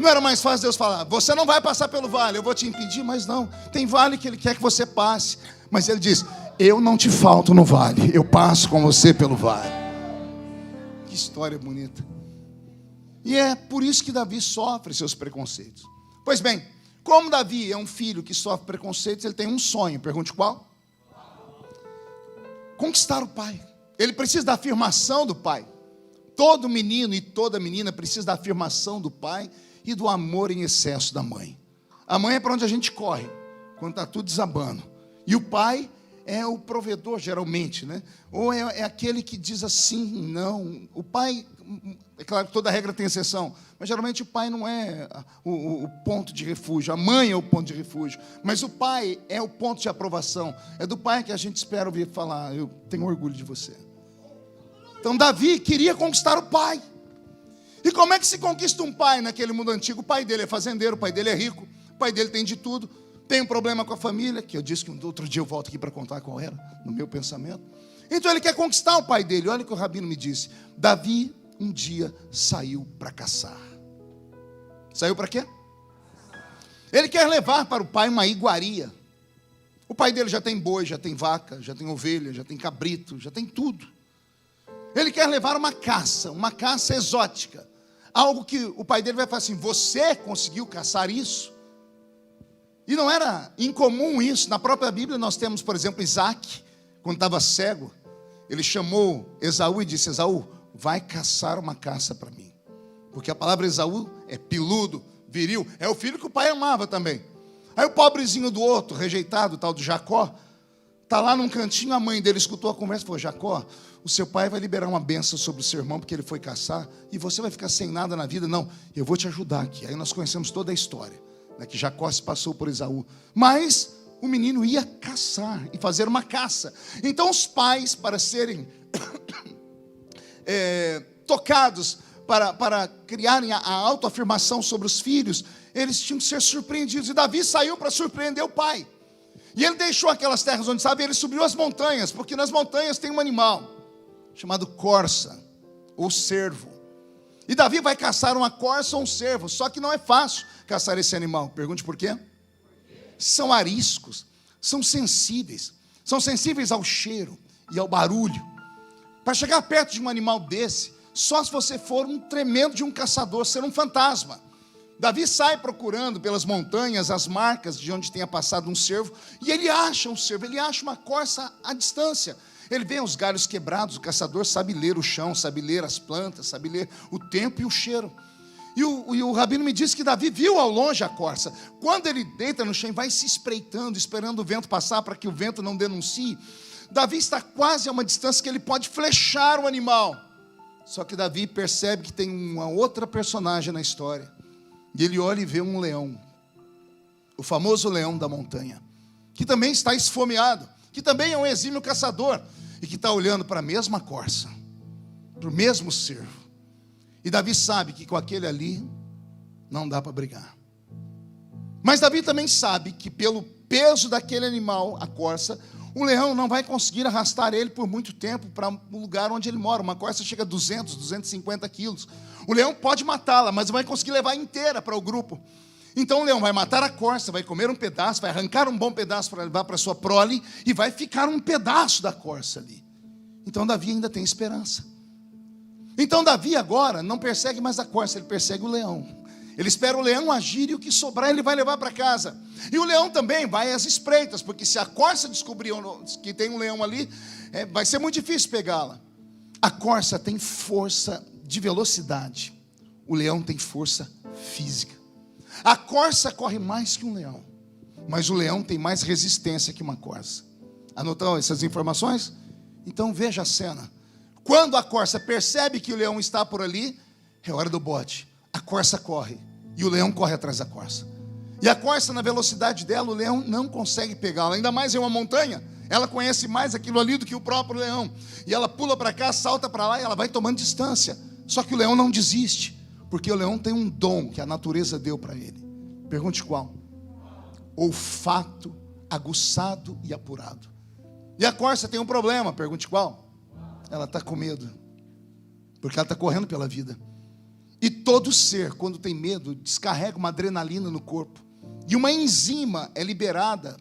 Não era mais fácil Deus falar, você não vai passar pelo vale, eu vou te impedir, mas não. Tem vale que Ele quer que você passe. Mas Ele diz, eu não te falto no vale, eu passo com você pelo vale. Que história bonita. E é por isso que Davi sofre seus preconceitos. Pois bem, como Davi é um filho que sofre preconceitos, ele tem um sonho. Pergunte qual? Conquistar o pai. Ele precisa da afirmação do pai. Todo menino e toda menina precisa da afirmação do pai e do amor em excesso da mãe. A mãe é para onde a gente corre quando está tudo desabando. E o pai é o provedor, geralmente, né? Ou é aquele que diz assim, não. O pai, é claro que toda regra tem exceção, mas geralmente o pai não é o ponto de refúgio, a mãe é o ponto de refúgio, mas o pai é o ponto de aprovação. É do pai que a gente espera ouvir falar, eu tenho orgulho de você. Então Davi queria conquistar o pai. E como é que se conquista um pai naquele mundo antigo? O pai dele é fazendeiro, o pai dele é rico, o pai dele tem de tudo. Tem um problema com a família, que eu disse que outro dia eu volto aqui para contar qual era, no meu pensamento. Então ele quer conquistar o pai dele. Olha o que o rabino me disse. Davi um dia saiu para caçar. Saiu para quê? Ele quer levar para o pai uma iguaria. O pai dele já tem boi, já tem vaca, já tem ovelha, já tem cabrito, já tem tudo. Ele quer levar uma caça exótica. Algo que o pai dele vai falar assim, você conseguiu caçar isso? E não era incomum isso. Na própria Bíblia nós temos, por exemplo, Isaac, quando estava cego, ele chamou Esaú e disse, Esaú, vai caçar uma caça para mim. Porque a palavra Esaú é peludo, viril, é o filho que o pai amava também. Aí o pobrezinho do outro, rejeitado, tal de Jacó, está lá num cantinho, a mãe dele escutou a conversa e falou, Jacó, o seu pai vai liberar uma bênção sobre o seu irmão, porque ele foi caçar, e você vai ficar sem nada na vida. Não, eu vou te ajudar aqui. Aí nós conhecemos toda a história, né, que Jacó se passou por Esaú. Mas o menino ia caçar e fazer uma caça. Então os pais, para serem tocados, para criarem a autoafirmação sobre os filhos, eles tinham que ser surpreendidos. E Davi saiu para surpreender o pai. E ele deixou aquelas terras onde estava e ele subiu as montanhas, porque nas montanhas tem um animal chamado corça, ou cervo. E Davi vai caçar uma corça ou um cervo, só que não é fácil caçar esse animal. Pergunte por quê? São ariscos, são sensíveis ao cheiro e ao barulho. Para chegar perto de um animal desse, só se você for um tremendo de um caçador, ser um fantasma. Davi sai procurando pelas montanhas as marcas de onde tenha passado um cervo, e ele acha um cervo, ele acha uma corça à distância. Ele vê os galhos quebrados, o caçador sabe ler o chão, sabe ler as plantas, sabe ler o tempo e o cheiro. E o rabino me disse que Davi viu ao longe a corça. Quando ele deita no chão e vai se espreitando, esperando o vento passar para que o vento não denuncie, Davi está quase a uma distância que ele pode flechar o animal. Só que Davi percebe que tem uma outra personagem na história. E ele olha e vê um leão. O famoso leão da montanha. Que também está esfomeado. Que também é um exímio caçador. E que está olhando para a mesma corça. Para o mesmo cervo. E Davi sabe que com aquele ali não dá para brigar. Mas Davi também sabe que pelo peso daquele animal, a corça, o leão não vai conseguir arrastar ele por muito tempo para o lugar onde ele mora. Uma corça chega a 200, 250 quilos. O leão pode matá-la, mas não vai conseguir levar inteira para o grupo. Então o leão vai matar a corça, vai comer um pedaço, vai arrancar um bom pedaço para levar para sua prole e vai ficar um pedaço da corça ali. Então Davi ainda tem esperança. Então Davi agora não persegue mais a corça, ele persegue o leão. Ele espera o leão agir e o que sobrar ele vai levar para casa. E o leão também vai às espreitas, porque se a corça descobrir que tem um leão ali, vai ser muito difícil pegá-la. A corça tem força de velocidade, o leão tem força física. A corça corre mais que um leão, mas o leão tem mais resistência que uma corça. Anotou essas informações? Então veja a cena. Quando a corça percebe que o leão está por ali, é hora do bote. A corça corre e o leão corre atrás da corça. E a corça, na velocidade dela, o leão não consegue pegá-la. Ainda mais em uma montanha, ela conhece mais aquilo ali do que o próprio leão. E ela pula para cá, salta para lá e ela vai tomando distância. Só que o leão não desiste, porque o leão tem um dom que a natureza deu para ele. Pergunte qual? Olfato aguçado e apurado. E a corça tem um problema, pergunte qual? Ela está com medo, porque ela está correndo pela vida. E todo ser, quando tem medo, descarrega uma adrenalina no corpo. E uma enzima é liberada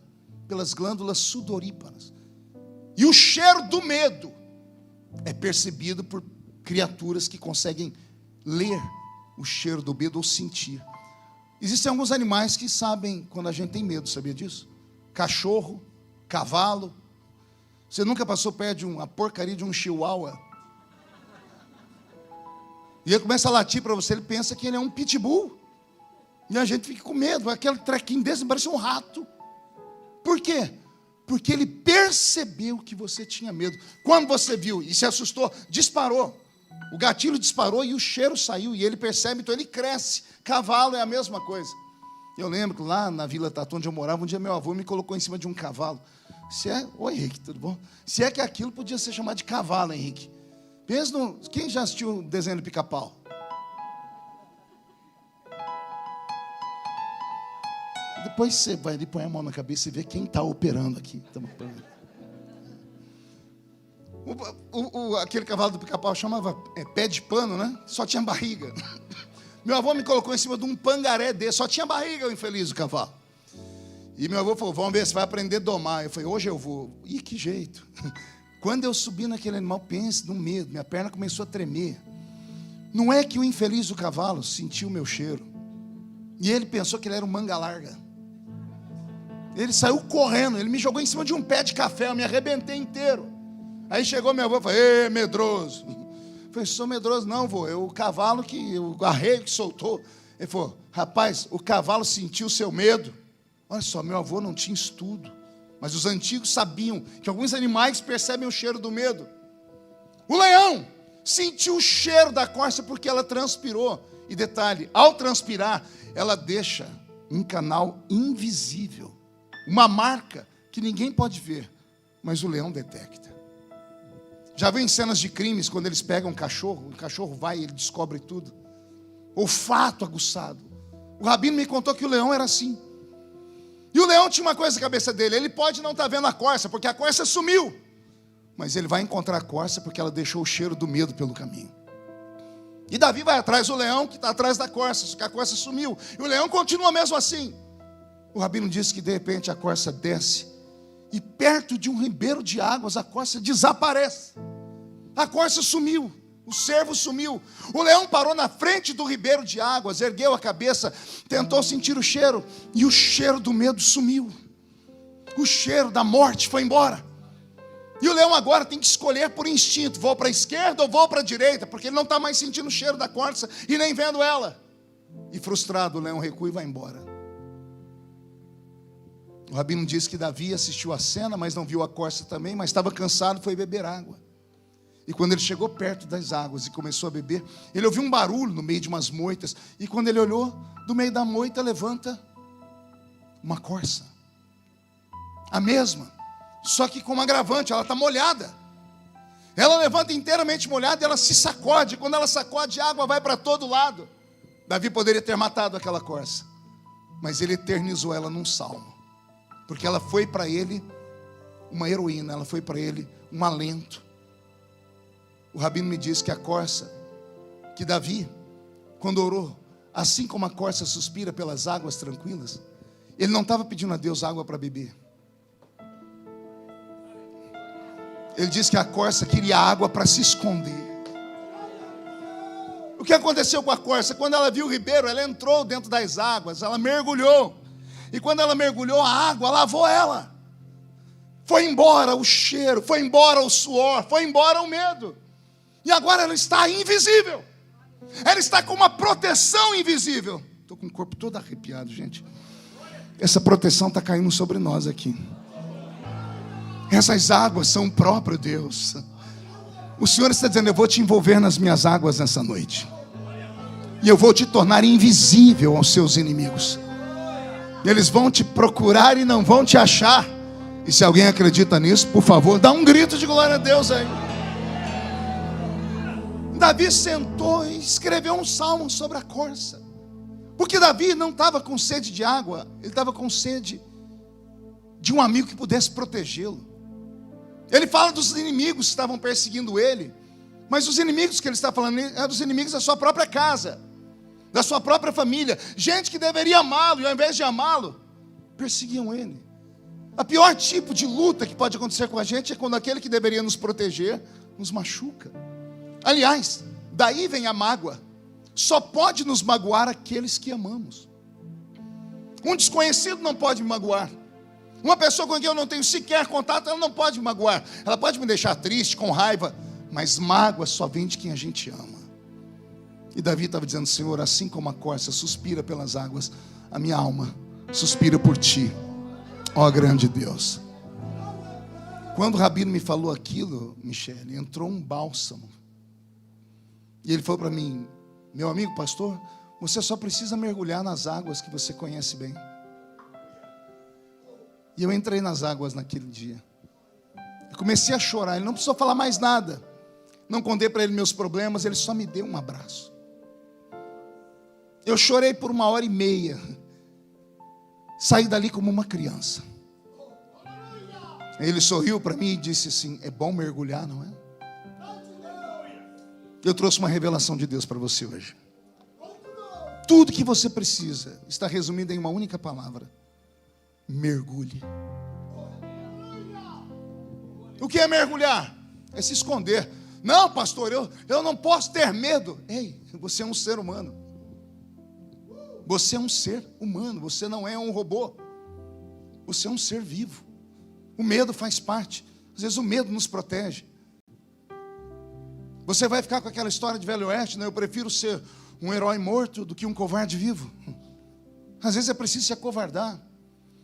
pelas glândulas sudoríparas. E o cheiro do medo é percebido por criaturas que conseguem ler o cheiro do medo ou sentir. Existem alguns animais que sabem quando a gente tem medo, sabia disso? Cachorro, cavalo. Você nunca passou perto de uma porcaria de um chihuahua? E ele começa a latir para você, ele pensa que ele é um pitbull. E a gente fica com medo, aquele trequinho desse parece um rato. Por quê? Porque ele percebeu que você tinha medo. Quando você viu e se assustou, disparou. O gatilho disparou e o cheiro saiu. E ele percebe, então ele cresce. Cavalo é a mesma coisa. Eu lembro que lá na Vila Tatu, onde eu morava, um dia meu avô me colocou em cima de um cavalo. Oi, Henrique, tudo bom? Se é que aquilo podia ser chamado de cavalo, Henrique. Pensa no... Quem já assistiu o desenho do Pica-Pau? Depois você vai ali, põe a mão na cabeça e vê quem está operando aqui. Aquele cavalo do Pica-Pau chamava pé de pano, né? Só tinha barriga. Meu avô me colocou em cima de um pangaré desse, só tinha barriga, o infeliz do cavalo. E meu avô falou, vamos ver se vai aprender a domar. Eu falei, hoje eu vou. Ih, que jeito. Quando eu subi naquele animal, pense no medo, minha perna começou a tremer. Não é que o infeliz do cavalo sentiu o meu cheiro. E ele pensou que ele era um manga larga. Ele saiu correndo, ele me jogou em cima de um pé de café, eu me arrebentei inteiro. Aí chegou meu avô e falou, ê, medroso. Eu falei, sou medroso não, vô, é o cavalo o arreio que soltou. Ele falou, rapaz, o cavalo sentiu o seu medo. Olha só, meu avô não tinha estudo, mas os antigos sabiam que alguns animais percebem o cheiro do medo. O leão sentiu o cheiro da corça porque ela transpirou. E detalhe, ao transpirar, ela deixa um canal invisível, uma marca que ninguém pode ver, mas o leão detecta. Já viu em cenas de crimes, quando eles pegam um cachorro, o cachorro vai e ele descobre tudo. Olfato aguçado. O rabino me contou que o leão era assim. E o leão tinha uma coisa na cabeça dele, ele pode não estar vendo a corça, porque a corça sumiu. Mas ele vai encontrar a corça porque ela deixou o cheiro do medo pelo caminho. E Davi vai atrás do leão que está atrás da corça, só que a corça sumiu. E o leão continua mesmo assim. O rabino disse que de repente a corça desce. E perto de um ribeiro de águas a corça desaparece. A corça sumiu. O cervo sumiu. O leão parou na frente do ribeiro de águas, ergueu a cabeça, tentou sentir o cheiro, e o cheiro do medo sumiu. O cheiro da morte foi embora. E o leão agora tem que escolher por instinto, vou para a esquerda ou vou para a direita, porque ele não está mais sentindo o cheiro da corça e nem vendo ela. E frustrado, o leão recua e vai embora. O rabino diz que Davi assistiu a cena, mas não viu a corça também, mas estava cansado e foi beber água. E quando ele chegou perto das águas e começou a beber, ele ouviu um barulho no meio de umas moitas. E quando ele olhou, do meio da moita levanta uma corça. A mesma, só que com um agravante, ela está molhada. Ela levanta inteiramente molhada e ela se sacode. Quando ela sacode, a água vai para todo lado. Davi poderia ter matado aquela corça, mas ele eternizou ela num salmo. Porque ela foi para ele uma heroína, ela foi para ele um alento. O rabino me diz que a corça, que Davi, quando orou, assim como a corça suspira pelas águas tranquilas, ele não estava pedindo a Deus água para beber. Ele diz que a corça queria água para se esconder. O que aconteceu com a corça? Quando ela viu o ribeiro, ela entrou dentro das águas, ela mergulhou. E quando ela mergulhou, a água lavou ela. Foi embora o cheiro, foi embora o suor, foi embora o medo. E agora ela está invisível. Ela está com uma proteção invisível. Estou com o corpo todo arrepiado, gente. Essa proteção está caindo sobre nós aqui. Essas águas são o próprio Deus. O Senhor está dizendo: eu vou te envolver nas minhas águas nessa noite. E eu vou te tornar invisível aos seus inimigos. Eles vão te procurar e não vão te achar. E se alguém acredita nisso, por favor, dá um grito de glória a Deus aí. Davi sentou e escreveu um salmo sobre a corça. Porque Davi não estava com sede de água, ele estava com sede de um amigo que pudesse protegê-lo. Ele fala dos inimigos que estavam perseguindo ele, mas os inimigos que ele está falando eram dos inimigos da sua própria casa, da sua própria família. Gente que deveria amá-lo e ao invés de amá-lo, perseguiam ele. A pior tipo de luta que pode acontecer com a gente é quando aquele que deveria nos proteger nos machuca. Aliás, daí vem a mágoa. Só pode nos magoar aqueles que amamos. Um desconhecido não pode me magoar. Uma pessoa com quem eu não tenho sequer contato, ela não pode me magoar. Ela pode me deixar triste, com raiva, mas mágoa só vem de quem a gente ama. E Davi estava dizendo: Senhor, assim como a corça suspira pelas águas, a minha alma suspira por ti, ó grande Deus. Quando o rabino me falou aquilo, Michele, entrou um bálsamo. E ele falou para mim: meu amigo pastor, você só precisa mergulhar nas águas que você conhece bem. E eu entrei nas águas naquele dia. Eu comecei a chorar, ele não precisou falar mais nada. Não contei para ele meus problemas, ele só me deu um abraço. Eu chorei por 1h30. Saí dali como uma criança. Ele sorriu para mim e disse assim: é bom mergulhar, não é? Eu trouxe uma revelação de Deus para você hoje. Tudo que você precisa está resumido em uma única palavra: mergulhe. O que é mergulhar? É se esconder. Não, pastor, eu não posso ter medo. Ei, você é um ser humano. Você é um ser humano, você não é um robô. Você é um ser vivo. O medo faz parte. Às vezes o medo nos protege. Você vai ficar com aquela história de Velho Oeste, né? Eu prefiro ser um herói morto do que um covarde vivo. Às vezes é preciso se acovardar.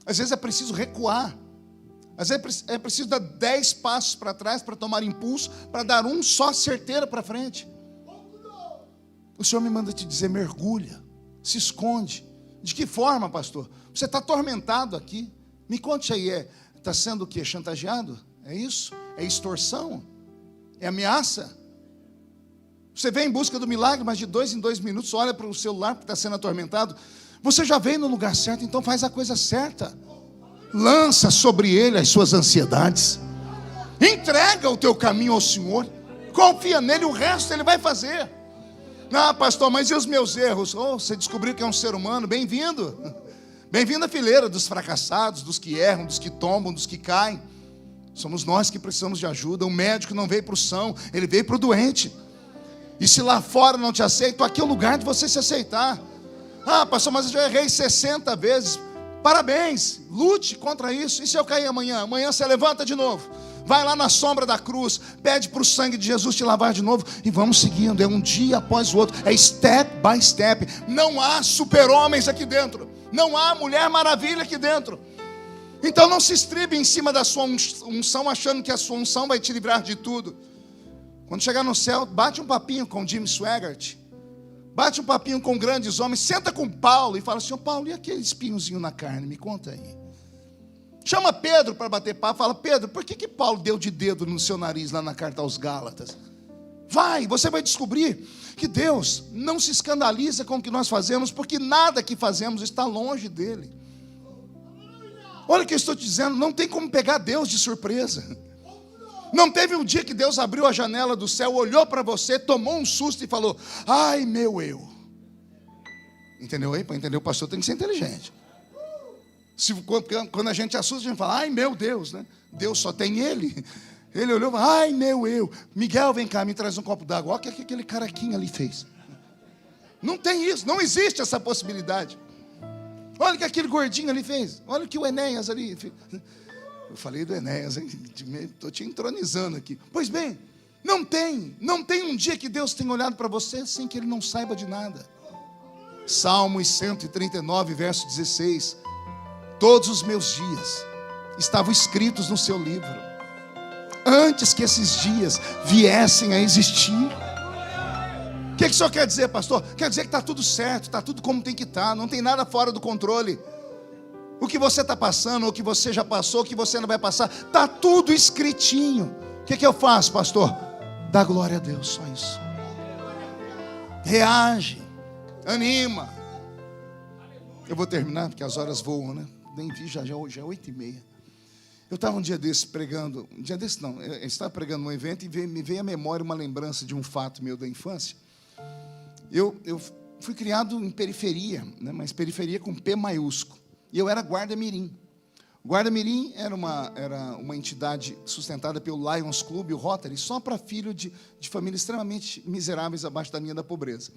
Às vezes é preciso recuar. Às vezes é preciso dar 10 passos para trás para tomar impulso, para dar um só certeiro para frente. O Senhor me manda te dizer: mergulha, se esconde. De que forma, pastor? Você está atormentado aqui. Me conte aí, está sendo o quê? Chantageado? É isso? É extorsão? É ameaça? Você vem em busca do milagre, mas de 2 em 2 minutos olha para o celular porque está sendo atormentado. Você já veio no lugar certo, então faz a coisa certa. Lança sobre ele as suas ansiedades. Entrega o teu caminho ao Senhor. Confia nele, o resto ele vai fazer. Ah, pastor, mas e os meus erros? Oh, você descobriu que é um ser humano, bem-vindo. Bem-vindo à fileira dos fracassados, dos que erram, dos que tombam, dos que caem. Somos nós que precisamos de ajuda. O médico não veio para o são, ele veio para o doente. E se lá fora não te aceitam, aqui é o lugar de você se aceitar. Ah, pastor, mas eu já errei 60 vezes. Parabéns, lute contra isso. E se eu cair amanhã? Amanhã você levanta de novo. Vai lá na sombra da cruz, pede para o sangue de Jesus te lavar de novo e vamos seguindo. É um dia após o outro, é step by step. Não há super-homens aqui dentro, não há Mulher Maravilha aqui dentro. Então não se estribe em cima da sua unção, achando que a sua unção vai te livrar de tudo. Quando chegar no céu, bate um papinho com Jim Swaggart, bate um papinho com grandes homens, senta com Paulo e fala assim: Paulo, e aquele espinhozinho na carne? Me conta aí. Chama Pedro para bater papo, fala: Pedro, por que Paulo deu de dedo no seu nariz lá na carta aos Gálatas? Você vai descobrir que Deus não se escandaliza com o que nós fazemos, porque nada que fazemos está longe dele. Olha o que eu estou te dizendo, não tem como pegar Deus de surpresa. Não teve um dia que Deus abriu a janela do céu, olhou para você, tomou um susto e falou: ai meu eu. Entendeu aí? Para entender o pastor tem que ser inteligente. Quando a gente assusta, a gente fala: ai meu Deus, né? Deus só tem ele. Ele olhou e falou: ai meu eu. Miguel, vem cá, me traz um copo d'água. Olha o que aquele carequinha ali fez. Não tem isso, não existe essa possibilidade. Olha o que aquele gordinho ali fez. Olha o que o Enéas ali fez. Eu falei do Enéas, estou te entronizando aqui. Pois bem, não tem um dia que Deus tenha olhado para você sem que Ele não saiba de nada. Salmos 139, verso 16. Todos os meus dias estavam escritos no seu livro, antes que esses dias viessem a existir. O que o senhor quer dizer, pastor? Quer dizer que está tudo certo, está tudo como tem que estar, não tem nada fora do controle. O que você está passando, o que você já passou, o que você não vai passar, está tudo escritinho. O que eu faço, pastor? Dá glória a Deus, só isso. Reage, anima. Eu vou terminar, porque as horas voam, né? Nem vi, já é 8h30. Eu estava um dia desses pregando, eu estava pregando num evento e me veio à memória uma lembrança de um fato meu da infância. Eu fui criado em periferia, né, mas periferia com P maiúsculo. E eu era guarda-mirim. O guarda-mirim era uma entidade sustentada pelo Lions Club, o Rotary, só para filho de famílias extremamente miseráveis abaixo da linha da pobreza.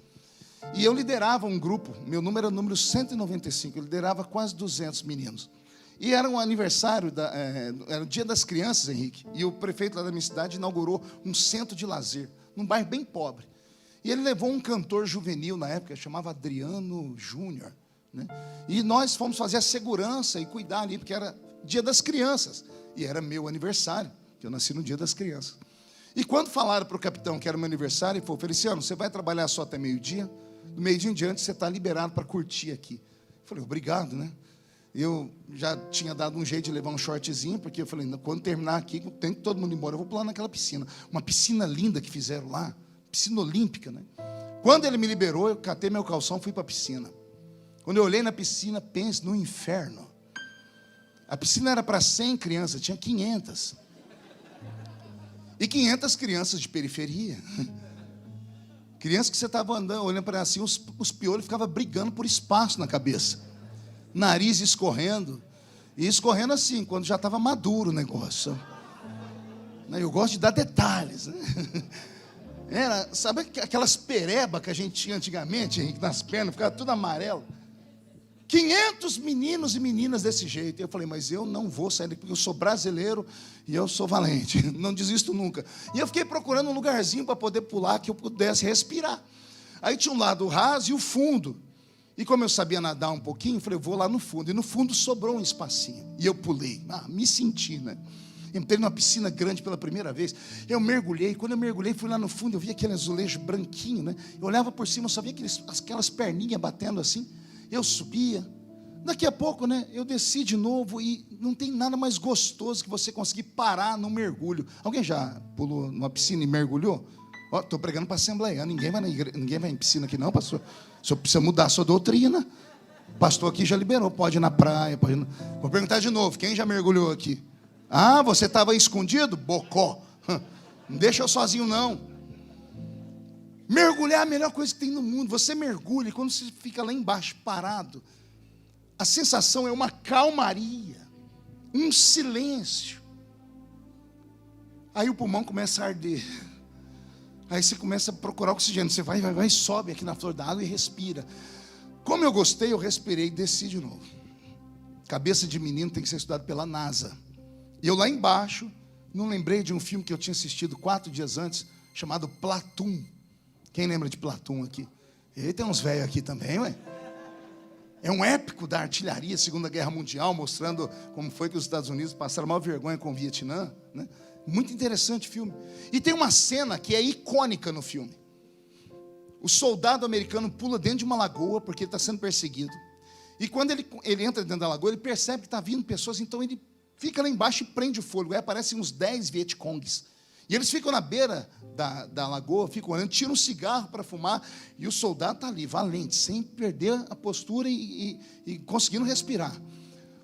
E eu liderava um grupo, meu número era o número 195, eu liderava quase 200 meninos. E era um aniversário, era o Dia das Crianças, Henrique, e o prefeito lá da minha cidade inaugurou um centro de lazer, num bairro bem pobre. E ele levou um cantor juvenil na época, chamava Adriano Júnior, né? E nós fomos fazer a segurança e cuidar ali, porque era Dia das Crianças, e era meu aniversário, que eu nasci no Dia das Crianças. E quando falaram para o capitão que era meu aniversário, ele falou: Feliciano, você vai trabalhar só até meio-dia? Do meio-dia em diante você está liberado para curtir aqui. Eu falei: obrigado, né? Eu já tinha dado um jeito de levar um shortzinho, porque eu falei: quando terminar aqui, tem que todo mundo ir embora, eu vou pular naquela piscina. Uma piscina linda que fizeram lá, piscina olímpica, né? Quando ele me liberou, eu catei meu calção e fui para a piscina. Quando eu olhei na piscina, pense no inferno. A piscina era para 100 crianças, tinha 500. E 500 crianças de periferia. Crianças que você estava andando, olhando para assim, os piolhos ficavam brigando por espaço na cabeça. Nariz escorrendo. E escorrendo assim, quando já estava maduro o negócio. Eu gosto de dar detalhes, né? Sabe aquelas perebas que a gente tinha antigamente, Henrique, nas pernas, ficava tudo amarelo. 500 meninos e meninas desse jeito. E eu falei: mas eu não vou sair daqui, porque eu sou brasileiro e eu sou valente, não desisto nunca. E eu fiquei procurando um lugarzinho para poder pular, que eu pudesse respirar. Aí tinha um lado raso e o fundo. E como eu sabia nadar um pouquinho, eu falei: eu vou lá no fundo. E no fundo sobrou um espacinho. E eu pulei. Me senti, né? Entrei numa piscina grande pela primeira vez. Eu mergulhei. Quando eu mergulhei, fui lá no fundo, eu vi aquele azulejo branquinho, né? Eu olhava por cima, eu só via aquelas perninhas batendo assim. Eu subia. Daqui a pouco, né, eu desci de novo. E não tem nada mais gostoso que você conseguir parar no mergulho. Alguém já pulou numa piscina e mergulhou? Estou pregando para a Assembleia. Ninguém vai em piscina aqui não, pastor. O senhor precisa mudar a sua doutrina. O pastor aqui já liberou. Pode ir na praia. Vou perguntar de novo. Quem já mergulhou aqui? Você estava escondido? Bocó. Não deixa eu sozinho, não. Mergulhar é a melhor coisa que tem no mundo. Você mergulha e quando você fica lá embaixo, parado, a sensação é uma calmaria, um silêncio. Aí o pulmão começa a arder. Aí você começa a procurar oxigênio. Você vai, sobe aqui na flor da água e respira. Como eu gostei, eu respirei e desci de novo. Cabeça de menino tem que ser estudado pela NASA. E eu lá embaixo, não lembrei de um filme que eu tinha assistido 4 dias antes, chamado Platoon. Quem lembra de Platoon aqui? E tem uns velhos aqui também, ué. É um épico da artilharia, Segunda Guerra Mundial, mostrando como foi que os Estados Unidos passaram mal vergonha com o Vietnã, né? Muito interessante o filme. E tem uma cena que é icônica no filme. O soldado americano pula dentro de uma lagoa, porque ele está sendo perseguido. E quando ele entra dentro da lagoa, ele percebe que está vindo pessoas, então ele fica lá embaixo e prende o fôlego. Aí aparecem uns 10 Vietcongs. E eles ficam na beira da lagoa, ficam olhando, tiram um cigarro para fumar, e o soldado está ali, valente, sem perder a postura e conseguindo respirar.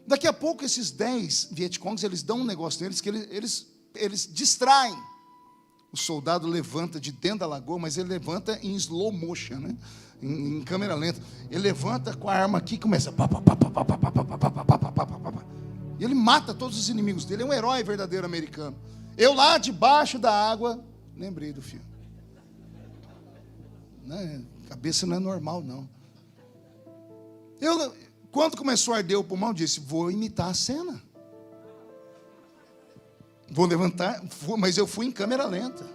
Daqui a pouco, esses 10 Vietcongs, eles dão um negócio neles, que eles distraem. O soldado levanta de dentro da lagoa, mas ele levanta em slow motion, né? Em câmera lenta. Ele levanta com a arma aqui e começa. E ele mata todos os inimigos dele. É um herói verdadeiro americano. Eu lá debaixo da água, lembrei do filme. Cabeça não é normal, não. Quando começou a arder o pulmão, eu disse, vou imitar a cena. Vou levantar, mas eu fui em câmera lenta.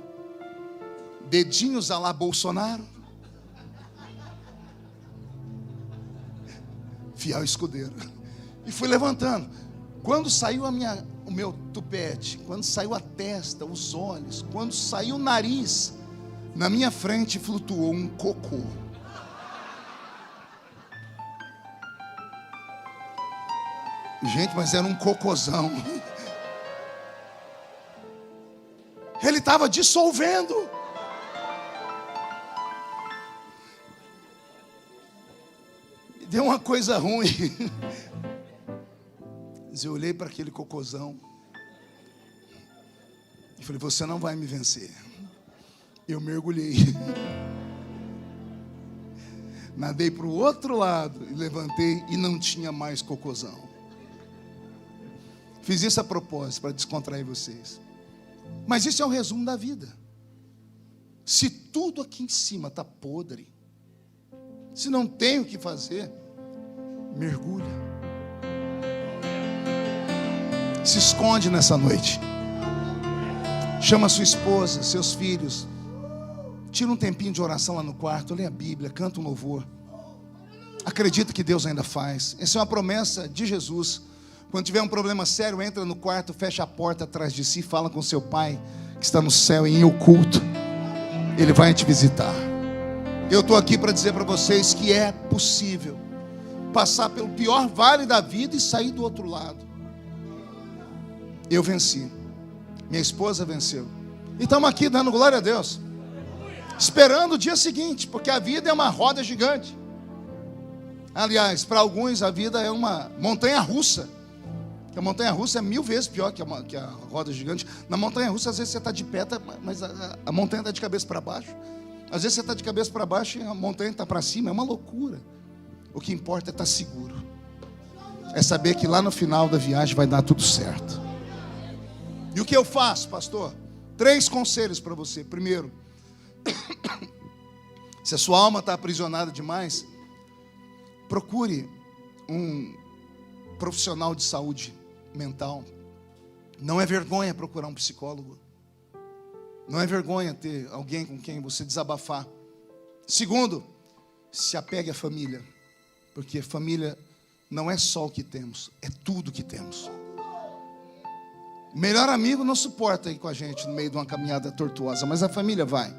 Dedinhos a lá Bolsonaro. Fiel escudeiro. E fui levantando. Quando saiu o meu tupete, quando saiu a testa, os olhos, quando saiu o nariz, na minha frente flutuou um cocô. Gente, mas era um cocôzão. Ele estava dissolvendo. Deu uma coisa ruim. Mas eu olhei para aquele cocôzão e falei, você não vai me vencer. Eu mergulhei. Nadei para o outro lado e levantei e não tinha mais cocôzão. Fiz isso a propósito para descontrair vocês. Mas isso é um resumo da vida. Se tudo aqui em cima está podre, se não tem o que fazer, mergulha. Se esconde nessa noite. Chama sua esposa, seus filhos. Tira um tempinho de oração lá no quarto, lê a Bíblia, canta um louvor. Acredita que Deus ainda faz. Essa é uma promessa de Jesus. Quando tiver um problema sério, entra no quarto, fecha a porta atrás de si, fala com seu pai que está no céu em oculto. Ele vai te visitar. Eu estou aqui para dizer para vocês que é possível passar pelo pior vale da vida e sair do outro lado. Eu venci. Minha esposa venceu. E estamos aqui dando glória a Deus, esperando o dia seguinte, porque a vida é uma roda gigante. Aliás, para alguns a vida é uma montanha russa. A montanha russa é 1000 vezes pior que a roda gigante. Na montanha russa, às vezes você está de pé, mas a montanha está de cabeça para baixo. Às vezes você está de cabeça para baixo e a montanha está para cima. É uma loucura. O que importa é estar seguro. É saber que lá no final da viagem vai dar tudo certo. E o que eu faço, pastor? 3 conselhos para você. Primeiro, se a sua alma está aprisionada demais, procure um profissional de saúde mental. Não é vergonha procurar um psicólogo. Não é vergonha ter alguém com quem você desabafar. Segundo, se apegue à família. Porque família não é só o que temos, é tudo que temos. O melhor amigo não suporta ir com a gente no meio de uma caminhada tortuosa, mas a família vai.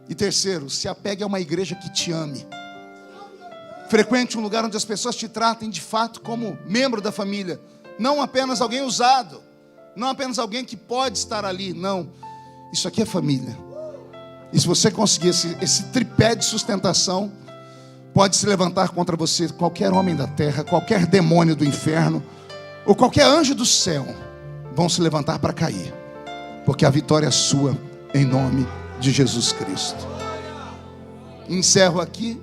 E terceiro, se apegue a uma igreja que te ame. Frequente um lugar onde as pessoas te tratem de fato como membro da família. Não apenas alguém usado. Não apenas alguém que pode estar ali. Não. Isso aqui é família. E se você conseguir esse tripé de sustentação, pode se levantar contra você qualquer homem da terra, qualquer demônio do inferno, ou qualquer anjo do céu, vão se levantar para cair. Porque a vitória é sua, em nome de Jesus Cristo. Encerro aqui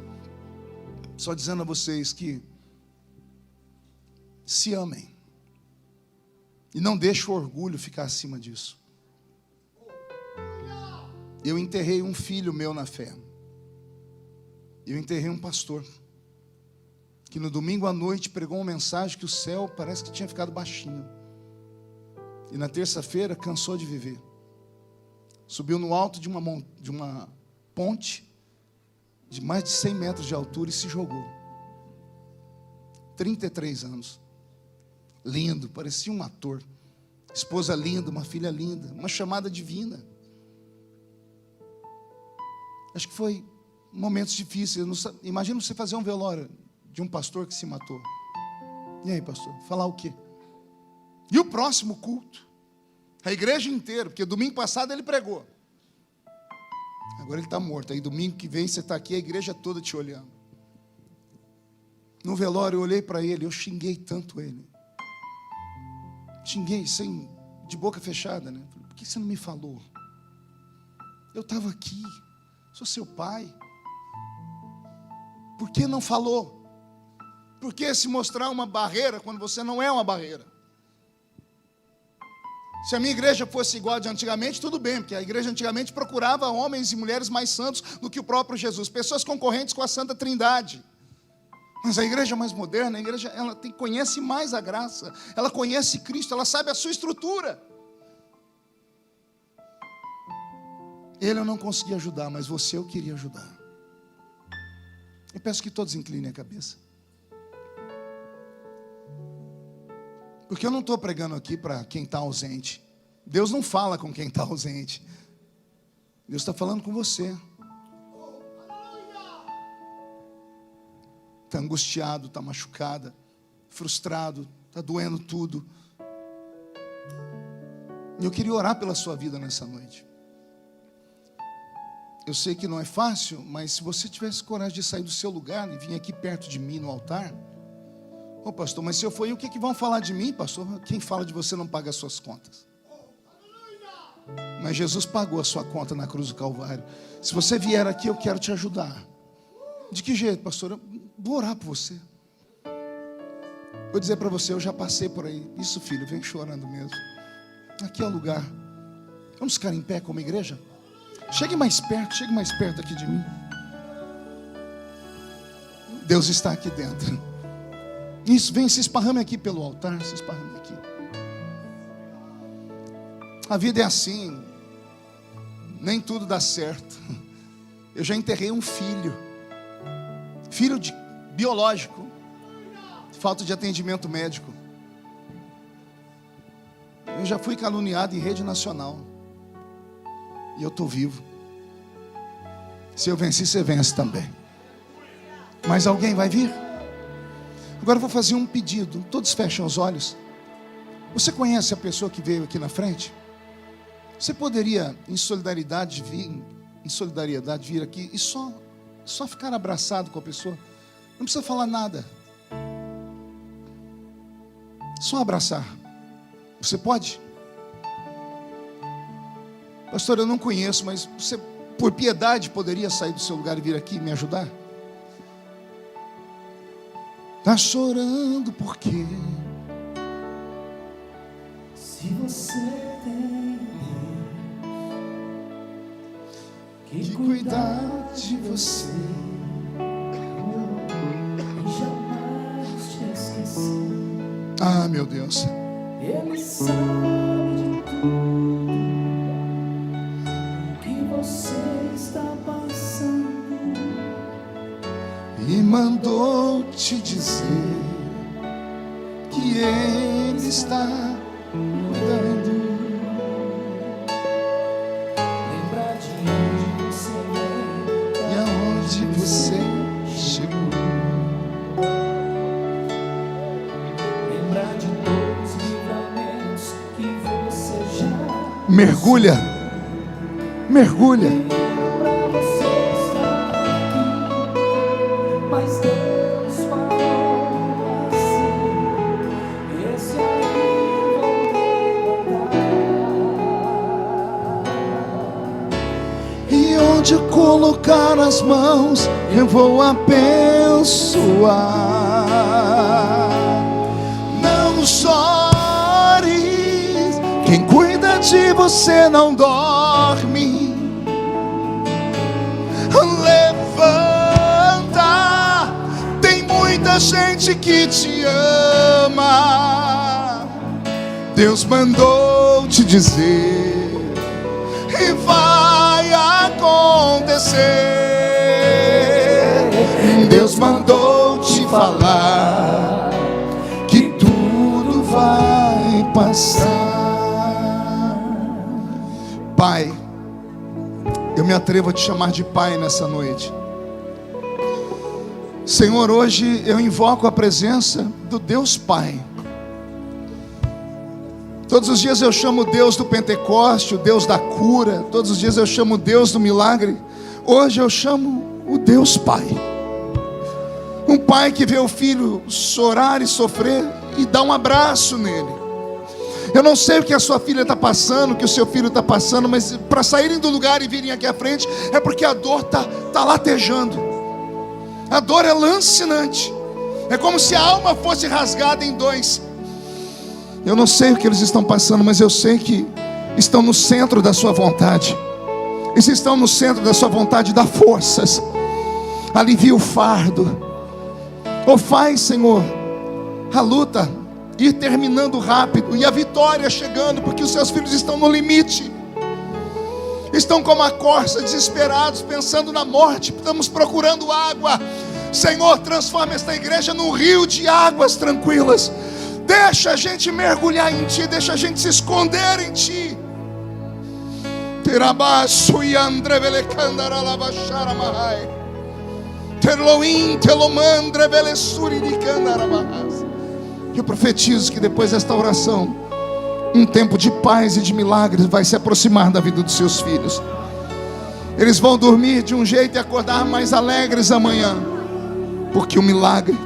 só dizendo a vocês que se amem. E não deixe o orgulho ficar acima disso. Eu enterrei um filho meu na fé. Eu enterrei um pastor que no domingo à noite pregou uma mensagem que o céu parece que tinha ficado baixinho. E na terça-feira cansou de viver. Subiu no alto de uma ponte de mais de 100 metros de altura e se jogou. 33 anos. Lindo, parecia um ator. Esposa linda, uma filha linda, uma chamada divina. Acho que foi momentos difíceis. Imagina você fazer um velório de um pastor que se matou. E aí, pastor, falar o quê? E o próximo culto? A igreja inteira, porque domingo passado ele pregou. Agora ele está morto. Aí domingo que vem você está aqui, a igreja toda te olhando. No velório eu olhei para ele, eu xinguei tanto ele. Xinguei de boca fechada, né? Falei, por que você não me falou? Eu estava aqui, sou seu pai. Por que não falou? Por que se mostrar uma barreira quando você não é uma barreira? Se a minha igreja fosse igual a de antigamente, tudo bem, porque a igreja antigamente procurava homens e mulheres mais santos do que o próprio Jesus, pessoas concorrentes com a Santa Trindade. Mas a igreja mais moderna, a igreja conhece mais a graça, ela conhece Cristo, ela sabe a sua estrutura. Ele eu não consegui ajudar, mas você eu queria ajudar. Eu peço que todos inclinem a cabeça. Porque eu não estou pregando aqui para quem está ausente. Deus não fala com quem está ausente. Deus está falando com você. Está angustiado, está machucada, frustrado, está doendo tudo. E eu queria orar pela sua vida nessa noite. Eu sei que não é fácil, mas se você tivesse coragem de sair do seu lugar e vir aqui perto de mim no altar... Ô pastor, mas se eu for, e o que vão falar de mim, pastor? Quem fala de você não paga as suas contas. Mas Jesus pagou a sua conta na cruz do Calvário. Se você vier aqui, eu quero te ajudar. De que jeito, pastor? Eu vou orar por você. Vou dizer para você, eu já passei por aí. Isso, filho, vem chorando mesmo. Aqui é o lugar. Vamos ficar em pé como igreja? Chegue mais perto aqui de mim. Deus está aqui dentro. Isso, vem, se esparrame aqui pelo altar, se esparrame aqui. A vida é assim, nem tudo dá certo. Eu já enterrei um filho biológico, falta de atendimento médico. Eu já fui caluniado em rede nacional, e eu estou vivo. Se eu venci, você vence também. Mas alguém vai vir? Agora eu vou fazer um pedido. Todos fecham os olhos. Você conhece a pessoa que veio aqui na frente? Você poderia, em solidariedade, vir aqui e só ficar abraçado com a pessoa? Não precisa falar nada. Só abraçar. Você pode? Pastor, eu não conheço, mas você, por piedade, poderia sair do seu lugar e vir aqui e me ajudar? Tá chorando por quê? Se você tem Deus que cuidar de você e jamais te esquecer. Ah, meu Deus. Ele sabe de tudo que você está passando E mandou te dizer que Ele está cuidando. Lembrar de onde você veio E aonde você chegou. lembrar de todos os livramentos que você já Mergulha. Mergulha. pra você estar aqui. Mas Deus falou assim: esse aí vou levantar. E onde colocar as mãos, eu vou abençoar. Não chores, quem cuida de você não dorme. Levanta, tem muita gente que te ama. Deus mandou te dizer e vai acontecer. Deus mandou te falar que tudo vai passar. Pai, eu me atrevo a te chamar de Pai nessa noite. Senhor, hoje eu invoco a presença do Deus Pai. Todos os dias eu chamo o Deus do Pentecoste, o Deus da cura. Todos os dias eu chamo o Deus do milagre. Hoje eu chamo o Deus Pai. Um pai que vê o filho chorar e sofrer e dá um abraço nele. Eu não sei o que a sua filha está passando, o que o seu filho está passando, mas para saírem do lugar e virem aqui à frente, é porque a dor está latejando. A dor é lancinante. É como se a alma fosse rasgada em dois. Eu não sei o que eles estão passando, mas eu sei que estão no centro da sua vontade. E se estão no centro da sua vontade, dá forças, alivia o fardo. Ou faz, Senhor, a luta ir terminando rápido e a vitória chegando, porque os seus filhos estão no limite. Estão como a corça, desesperados, pensando na morte. Estamos procurando água. Senhor, transforma esta igreja num rio de águas tranquilas. Deixa a gente mergulhar em Ti, deixa a gente se esconder em Ti. Terabaço e andrevelecandaralavacharamarai. Terloim, telomandre, velessuri de candarabahas. Eu profetizo que depois desta oração, um tempo de paz e de milagres vai se aproximar da vida dos seus filhos. Eles vão dormir de um jeito e acordar mais alegres amanhã, porque o milagre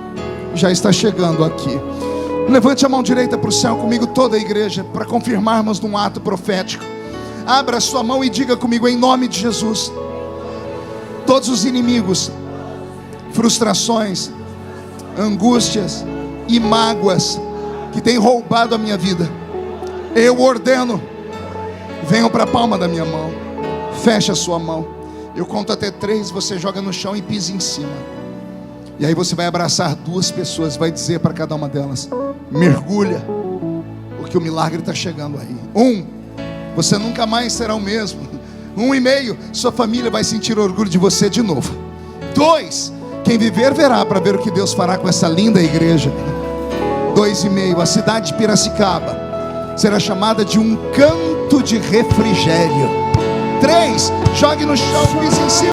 já está chegando aqui. Levante a mão direita para o céu comigo, toda a igreja, para confirmarmos num ato profético. Abra a sua mão e diga comigo, em nome de Jesus: todos os inimigos, frustrações, angústias e mágoas que têm roubado a minha vida, eu ordeno, venham para a palma da minha mão. Feche a sua mão. Eu conto até 3, você joga no chão e pisa em cima. E aí você vai abraçar 2 pessoas, vai dizer para cada uma delas: mergulha, porque o milagre está chegando aí. 1, você nunca mais será o mesmo. 1,5, sua família vai sentir orgulho de você de novo. 2, quem viver verá para ver o que Deus fará com essa linda igreja. 2,5, a cidade de Piracicaba será chamada de um canto de refrigério. 3, jogue no chão, pise em cima.